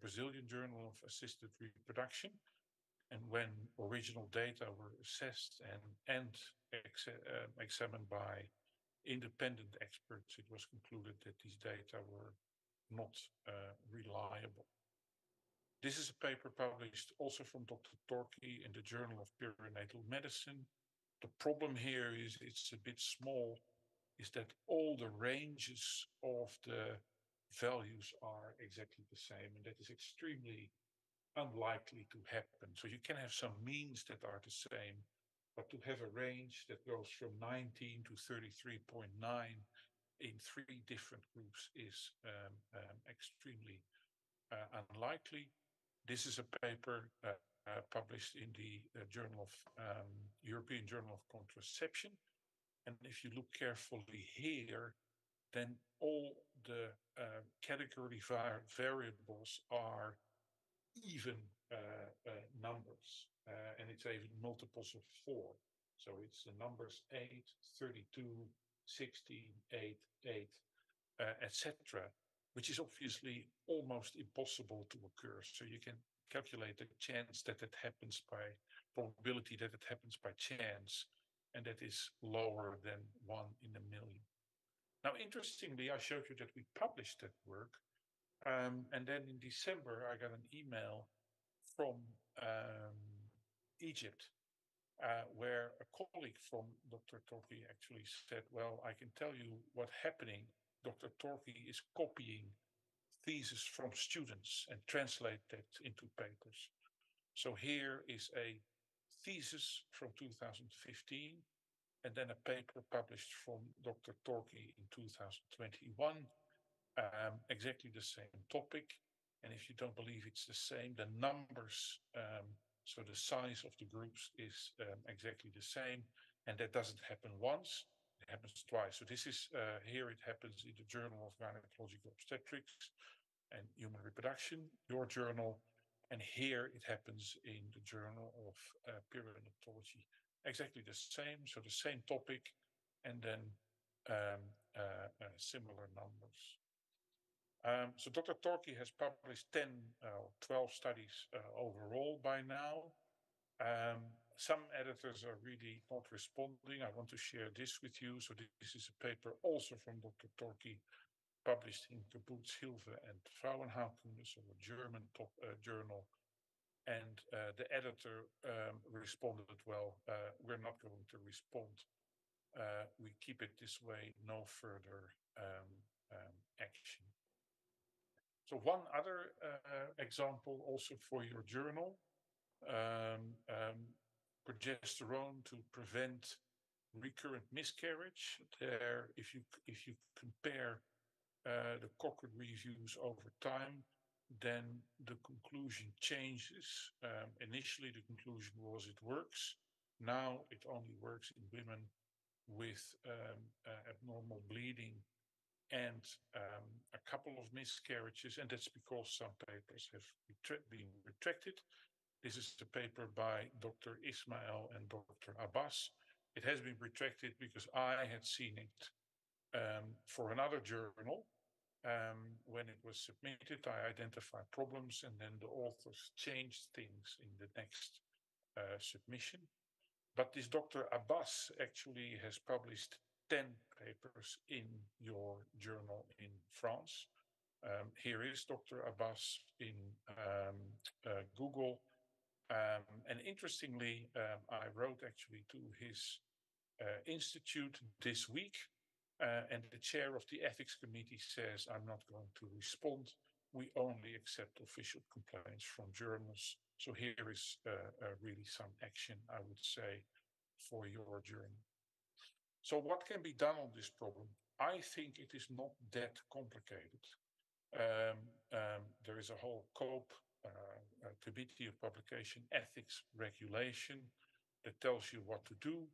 Brazilian Journal of Assisted Reproduction. And when original data were assessed and examined by independent experts, it was concluded that these data were not reliable. This is a paper published also from Dr. Torquay in the Journal of Perinatal Medicine. The problem here is it's a bit small, is that all the ranges of the values are exactly the same, and that is extremely unlikely to happen. So you can have some means that are the same, but to have a range that goes from 19 to 33.9 in 3 different groups is extremely unlikely. This is a paper published in the Journal of European Journal of Contraception. And if you look carefully here, then all the category variables are even numbers, and it's even multiples of 4. So it's the numbers 8, 32, 16, 8, 8, etc., which is obviously almost impossible to occur. So you can calculate the chance that it happens by probability that it happens by chance, and that is lower than 1 in a million. Now, interestingly, I showed you that we published that work, and then in December, I got an email from Egypt, where a colleague from Dr. Torquay actually said, well, I can tell you what's happening. Dr. Torquay is copying theses from students and translate that into papers. So here is a thesis from 2015, and then a paper published from Dr. Torquay in 2021, exactly the same topic. And if you don't believe it's the same, the numbers, so the size of the groups is exactly the same. And that doesn't happen once, it happens twice. So this is, here it happens in the Journal of Gynecological Obstetrics and Human Reproduction, your journal. And here it happens in the Journal of Perinatology. Exactly the same, so the same topic, and then similar numbers. So Dr. Torquay has published 10 or 12 studies overall by now. Some editors are really not responding. I want to share this with you. So this is a paper also from Dr. Torquay, published in Geburtshilfe and Frauenheilkunde, so a German top journal. And the editor responded, well, we're not going to respond. We keep it this way, no further action. So one other example also for your journal, progesterone to prevent recurrent miscarriage. There, if you compare the Cochrane reviews over time, then the conclusion changes. Initially, the conclusion was it works. Now it only works in women with abnormal bleeding and a couple of miscarriages, and that's because some papers have been retracted. This is the paper by Dr. Ismail and Dr. Abbas. It has been retracted because I had seen it for another journal. When it was submitted, I identified problems, and then the authors changed things in the next submission. But this Dr. Abbas actually has published 10 papers in your journal in France. Here is Dr. Abbas in Google. And interestingly, I wrote actually to his institute this week, and the chair of the ethics committee says, I'm not going to respond. We only accept official complaints from journals. So here is really some action, I would say, for your journal. So what can be done on this problem? I think it is not that complicated. There is a whole COPE, Committee of Publication Ethics regulation that tells you what to do.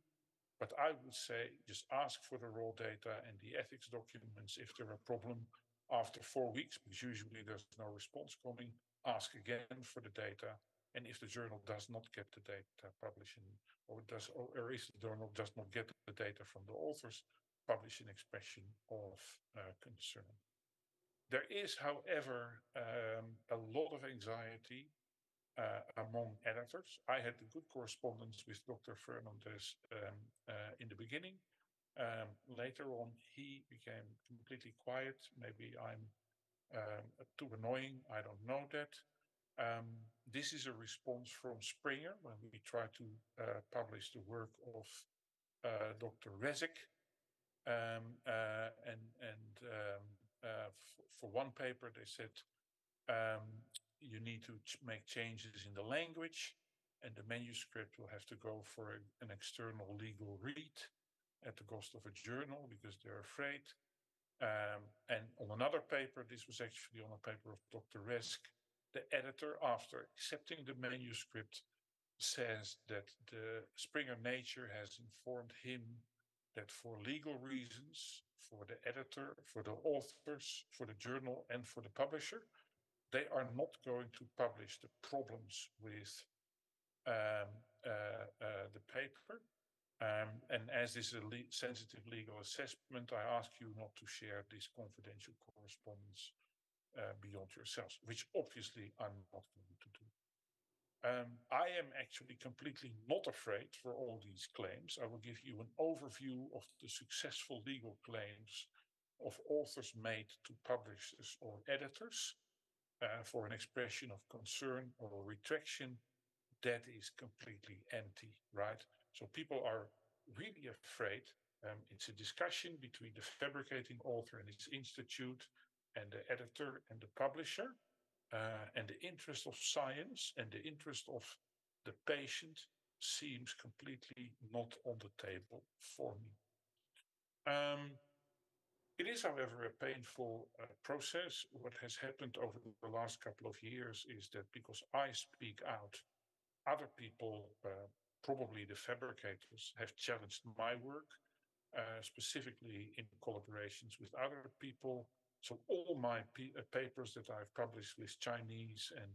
But I would say just ask for the raw data and the ethics documents if there are a problem after 4 weeks, because usually there's no response coming. Ask again for the data. And if the journal does not get the data, publish in, or if the journal does not get the data from the authors, publish an expression of concern. There is, however, a lot of anxiety among editors. I had a good correspondence with Dr. Fernandez in the beginning. Later on, he became completely quiet. Maybe I'm too annoying. I don't know that. This is a response from Springer when we try to publish the work of Dr. Rezek. For one paper, they said you need to make changes in the language, and the manuscript will have to go for an external legal read at the cost of a journal because they're afraid. And on another paper, this was actually on a paper of Dr. Resk, the editor, after accepting the manuscript, says that the Springer Nature has informed him that for legal reasons, for the editor, for the authors, for the journal, and for the publisher, they are not going to publish the problems with the paper. And as this is a sensitive legal assessment, I ask you not to share this confidential correspondence beyond yourselves, which obviously I'm not going to do. I am actually completely not afraid for all these claims. I will give you an overview of the successful legal claims of authors made to publishers or editors for an expression of concern or retraction. That is completely empty, right? So people are really afraid. It's a discussion between the fabricating author and his institute and the editor and the publisher. And the interest of science and the interest of the patient seems completely not on the table for me. It is, however, a painful process. What has happened over the last couple of years is that because I speak out, other people, probably the fabricators, have challenged my work, specifically in collaborations with other people. So all my papers that I've published with Chinese and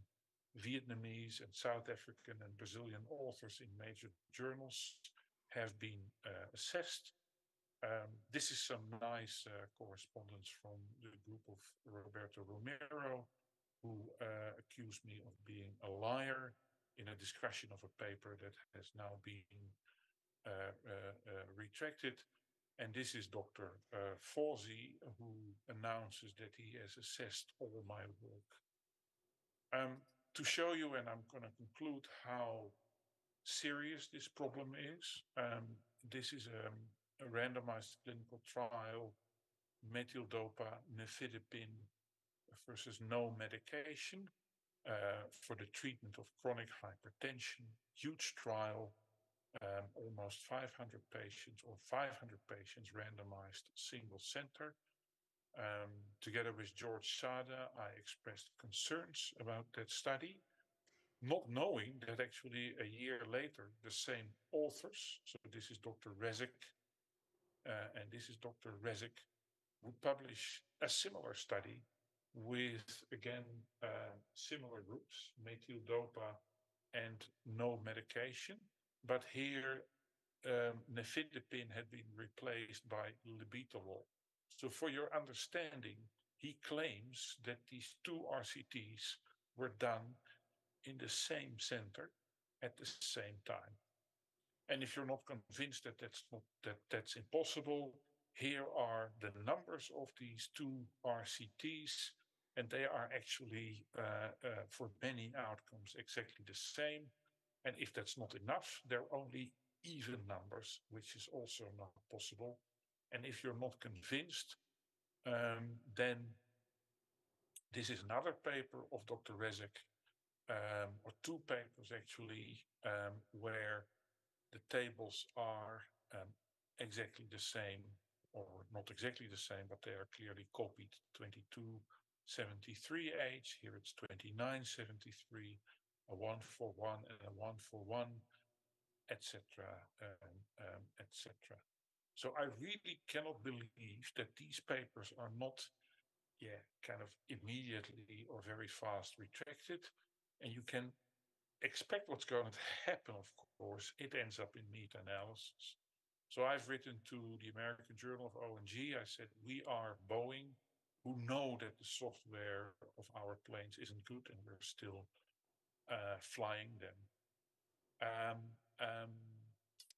Vietnamese and South African and Brazilian authors in major journals have been assessed. This is some nice correspondence from the group of Roberto Romero, who accused me of being a liar in a discussion of a paper that has now been retracted. And this is Dr. Fawzi, who announces that he has assessed all my work. To show you, and I'm going to conclude how serious this problem is, this is a randomized clinical trial, methyldopa nifedipine versus no medication for the treatment of chronic hypertension. Huge trial. Almost 500 patients or 500 patients randomized single center. Together with George Sada, I expressed concerns about that study, not knowing that actually a year later, the same authors, so this is Dr. Rezek and this is Dr. Rezek, would publish a similar study with, again, similar groups, methyldopa and no medication. But here, nifedipine had been replaced by labetalol. So for your understanding, he claims that these two RCTs were done in the same center at the same time. And if you're not convinced that that's impossible, here are the numbers of these two RCTs, and they are actually, for many outcomes, exactly the same. And if that's not enough, they're only even numbers, which is also not possible. And if you're not convinced, then this is another paper of Dr. Rezek, or two papers actually, where the tables are exactly the same, or not exactly the same, but they are clearly copied. 2273H, here it's 2973, a 141 and a 141, etc., etc. So I really cannot believe that these papers are not, kind of immediately or very fast retracted, and you can expect what's going to happen. Of course, it ends up in meta-analysis. So I've written to the American Journal of ONG. I said, we are Boeing, who know that the software of our planes isn't good, and we're still flying them.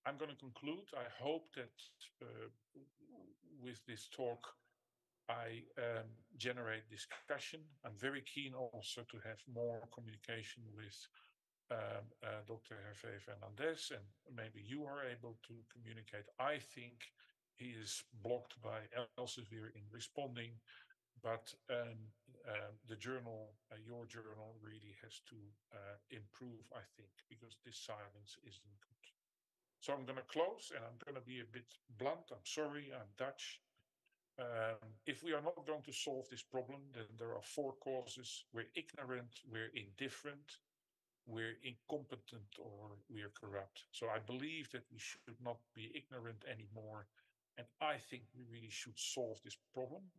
I'm going to conclude. I hope that with this talk, I generate discussion. I'm very keen also to have more communication with Dr. Hervé Fernandez, and maybe you are able to communicate. I think he is blocked by Elsevier in responding, but the journal, your journal, really has to improve, I think, because this silence isn't good. So I'm going to close, and I'm going to be a bit blunt. I'm sorry, I'm Dutch. If we are not going to solve this problem, then there are four causes. We're ignorant, we're indifferent, we're incompetent, or we're corrupt. So I believe that we should not be ignorant anymore. And I think we really should solve this problem.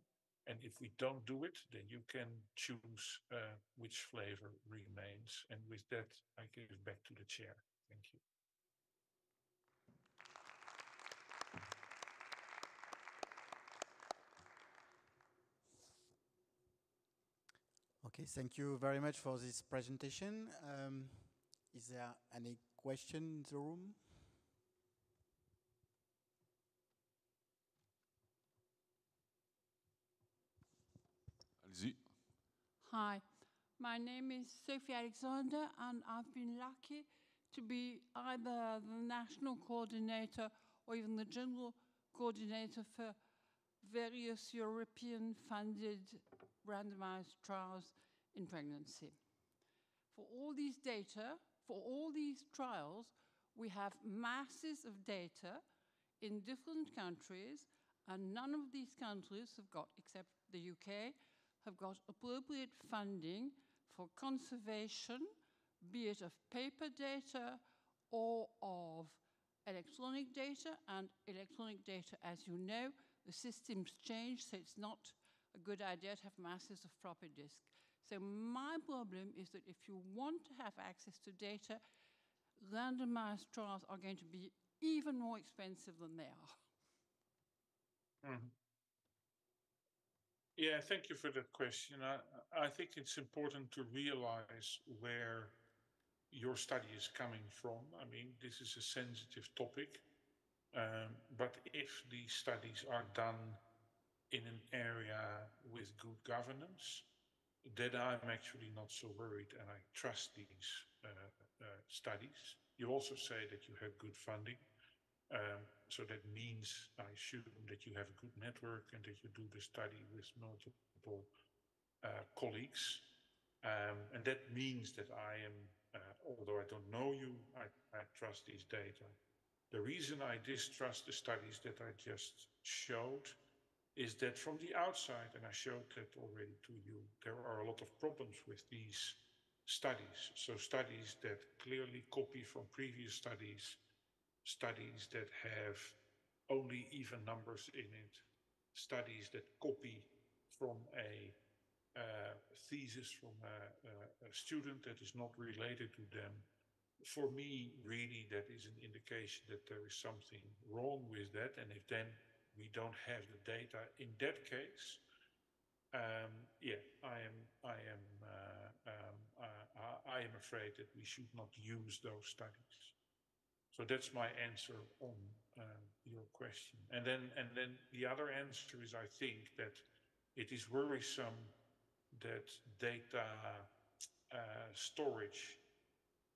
And if we don't do it, then you can choose which flavor remains. And with that, I give it back to the chair. Thank you. Okay, thank you very much for this presentation. Is there any question in the room? Allez-y. Hi, my name is Sophie Alexander, and I've been lucky to be either the national coordinator or even the general coordinator for various European funded randomized trials in pregnancy. For all these data, for all these trials, we have masses of data in different countries, and none of these countries have got, except the UK, have got appropriate funding for conservation, be it of paper data or of electronic data. And electronic data, as you know, the system's changed, so it's not a good idea to have masses of floppy disk. So my problem is that if you want to have access to data, randomized trials are going to be even more expensive than they are. Mm-hmm. Yeah, thank you for that question. I think it's important to realize where your study is coming from. I mean, this is a sensitive topic, but if these studies are done in an area with good governance, then I'm actually not so worried, and I trust these studies. You also say that you have good funding. So that means, I assume, that you have a good network and that you do the study with multiple colleagues. And that means that I am, although I don't know you, I trust these data. The reason I distrust the studies that I just showed is that from the outside, and I showed that already to you, there are a lot of problems with these studies. So studies that clearly copy from previous studies, studies that have only even numbers in it, studies that copy from a thesis from a student that is not related to them. For me, really, that is an indication that there is something wrong with that. And if then we don't have the data in that case, I am afraid that we should not use those studies. So that's my answer on your question. And then the other answer is, I think that it is worrisome that data storage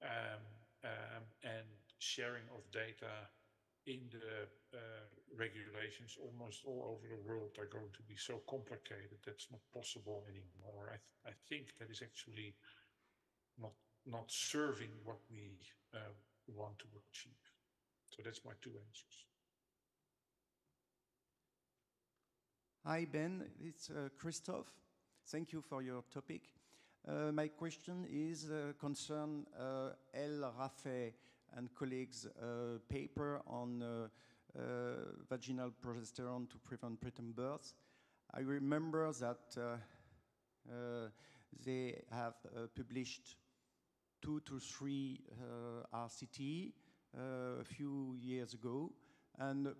and sharing of data in the regulations almost all over the world are going to be so complicated that's not possible anymore. I think that is actually not serving what we want to achieve. So that's my two answers. Hi Ben, it's Christophe. Thank you for your topic. My question is concern El Rafay and colleagues' paper on vaginal progesterone to prevent preterm birth. I remember that they have published 2 to 3 RCT a few years ago, and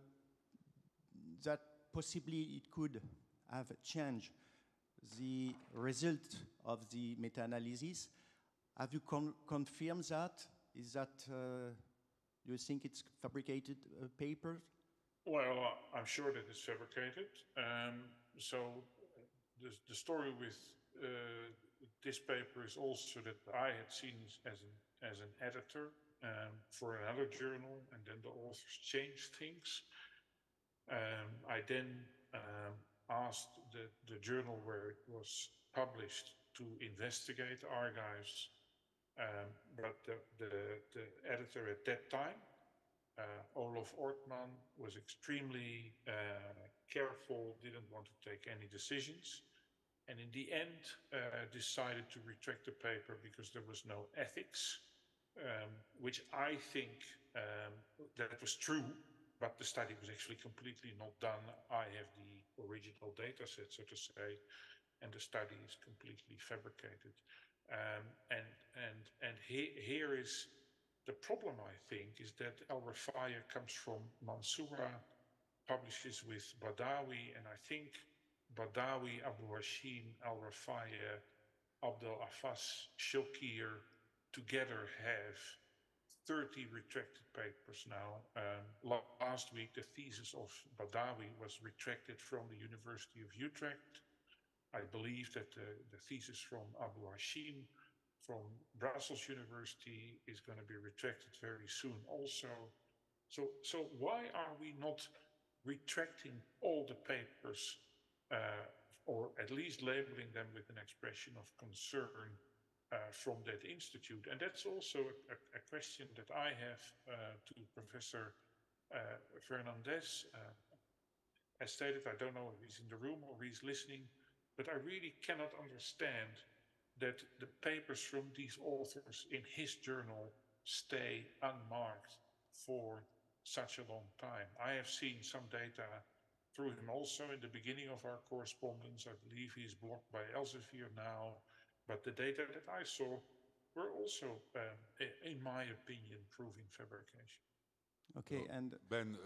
that possibly it could have changed the result of the meta-analysis. Have you confirmed that? Is that, do you think it's fabricated paper? Well, I'm sure that it's fabricated. So the story with this paper is also that I had seen as an editor for another journal, and then the authors changed things. I then asked the journal where it was published to investigate archives, but the editor at that time, Olof Ortman, was extremely careful, didn't want to take any decisions, and in the end decided to retract the paper because there was no ethics, which I think that was true, but the study was actually completely not done. I have the original data set, so to say, and the study is completely fabricated. And here is the problem, I think, is that El Rafay comes from Mansoura, publishes with Badawi, and I think Badawi, Abu Hashim, El Rafay, Abdel Afas, Shokir together have 30 retracted papers now. Last week, the thesis of Badawi was retracted from the University of Utrecht. I believe that the thesis from Abu Hashim from Brussels University is going to be retracted very soon also. So why are we not retracting all the papers, or at least labeling them with an expression of concern from that institute? And that's also a question that I have to Professor Fernandez. As stated, I don't know if he's in the room or he's listening, but I really cannot understand that the papers from these authors in his journal stay unmarked for such a long time. I have seen some data through him also in the beginning of our correspondence. I believe he's blocked by Elsevier now, but the data that I saw were also, in my opinion, proving fabrication. Okay, and Ben,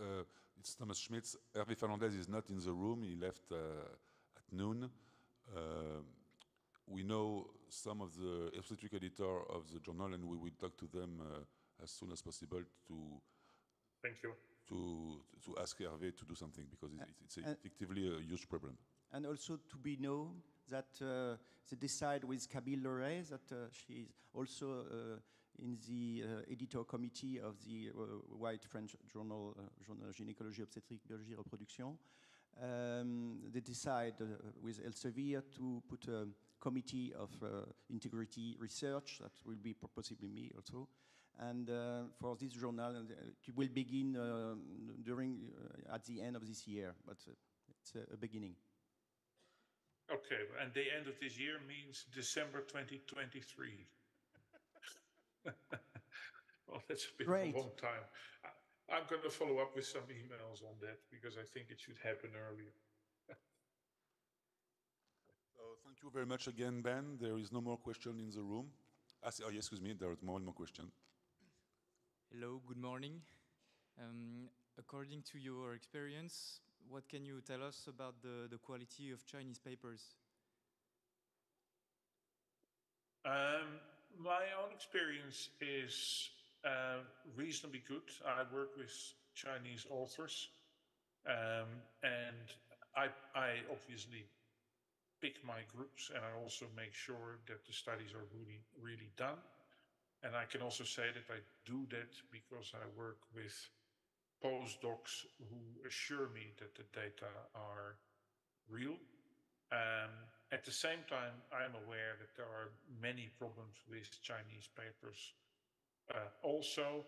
it's Thomas Schmitz. Hervé Fernandez is not in the room. He left at noon. We know some of the obstetric editor of the journal, and we will talk to them as soon as possible to. Thank you. To ask Hervé to do something, because it's effectively a huge problem. And also to be known that they decide with Kabyle Lorey that she is also in the editor committee of the white French journal, Journal Gynécologie, Obstétrique, Biologie, Reproduction. They decide with Elsevier to put a committee of integrity research, that will be possibly me also. And for this journal, it will begin at the end of this year, but it's a beginning. Okay, and the end of this year means December 2023. Well, that's a bit Great. of a long time. I'm going to follow up with some emails on that because I think it should happen earlier. So thank you very much again, Ben. There is no more question in the room. Oh, excuse me, there is one more question. Hello, good morning. According to your experience, what can you tell us about the quality of Chinese papers? My own experience is reasonably good. I work with Chinese authors, and I obviously pick my groups, and I also make sure that the studies are really, really done. And I can also say that I do that because I work with postdocs who assure me that the data are real. At the same time, I'm aware that there are many problems with Chinese papers also.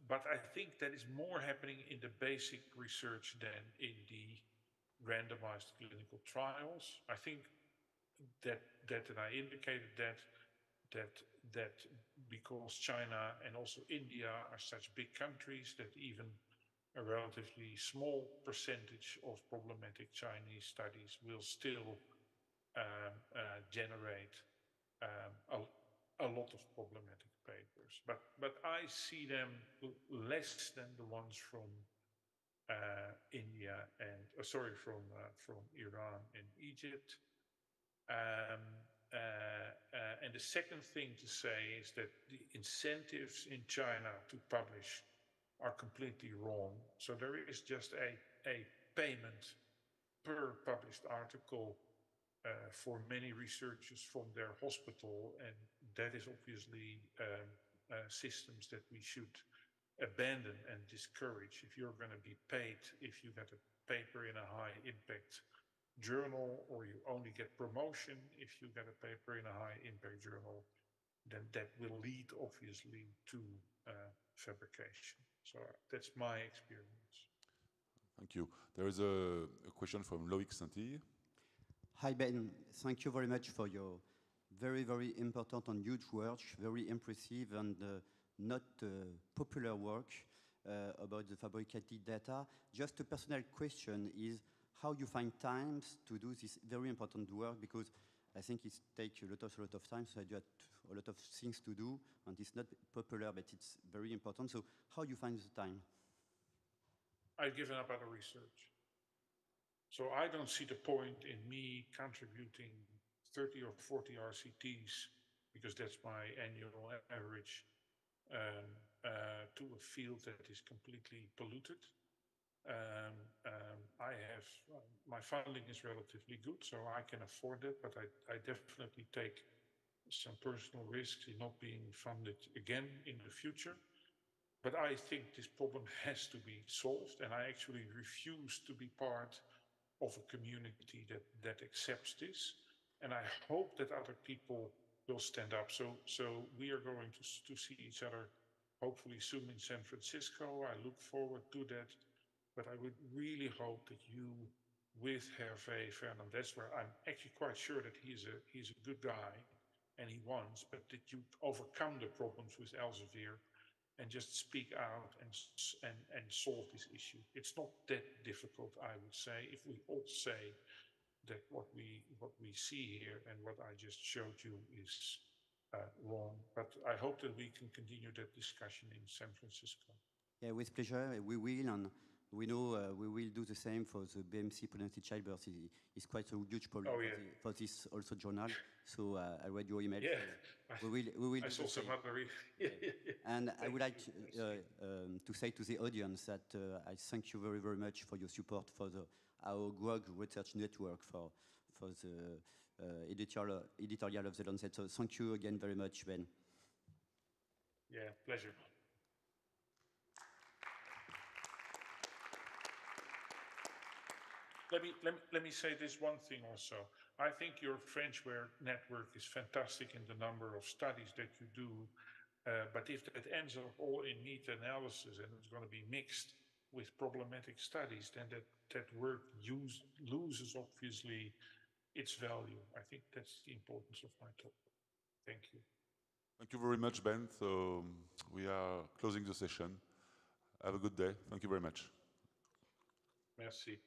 But I think that is more happening in the basic research than in the randomized clinical trials. I think that and I indicated that because China and also India are such big countries, that even a relatively small percentage of problematic Chinese studies will still generate a lot of problematic papers. But I see them less than the ones from India and from Iran and Egypt. And the second thing to say is that the incentives in China to publish are completely wrong. So there is just a payment per published article for many researchers from their hospital, and that is obviously systems that we should abandon and discourage. If you're going to be paid, if you get a paper in a high impact journal, or you only get promotion if you get a paper in a high impact journal, then that will lead obviously to fabrication. So that's my experience. Thank you. There is a question from Loïc Saint-Ille. Hi Ben, thank you very much for your very, very important and huge work, very impressive and not popular work about the fabricated data. Just a personal question is how you find times to do this very important work, because I think it takes a lot of time, so you have a lot of things to do, and it's not popular, but it's very important. So how you find the time? I've given up other research. So I don't see the point in me contributing 30 or 40 RCTs, because that's my annual average, to a field that is completely polluted. My funding is relatively good, so I can afford it, but I definitely take some personal risks in not being funded again in the future. But I think this problem has to be solved, and I actually refuse to be part of a community that accepts this. And I hope that other people will stand up. So we are going to see each other hopefully soon in San Francisco. I look forward to that. But I would really hope that you, with Hervé Fernandez, where I'm actually quite sure that he's a good guy and he wants, but that you overcome the problems with Elsevier and just speak out and solve this issue. It's not that difficult, I would say, if we all say that what we see here and what I just showed you is wrong. But I hope that we can continue that discussion in San Francisco. Yeah, with pleasure. We will, and we know we will do the same for the BMC pregnancy childbirth. It's quite a huge problem for this also journal. So I read your email. Yeah, so we will. I saw some other. And I would like to say to the audience that I thank you very, very much for your support for our GWOG Research Network for the editorial of the Lancet. So thank you again very much, Ben. Yeah, pleasure. Let me say this one thing also. I think your Frenchware network is fantastic in the number of studies that you do, but if that ends up all in meta-analysis and it's going to be mixed with problematic studies, then that work loses obviously its value. I think that's the importance of my talk. Thank you. Thank you very much, Ben. So we are closing the session. Have a good day. Thank you very much. Merci.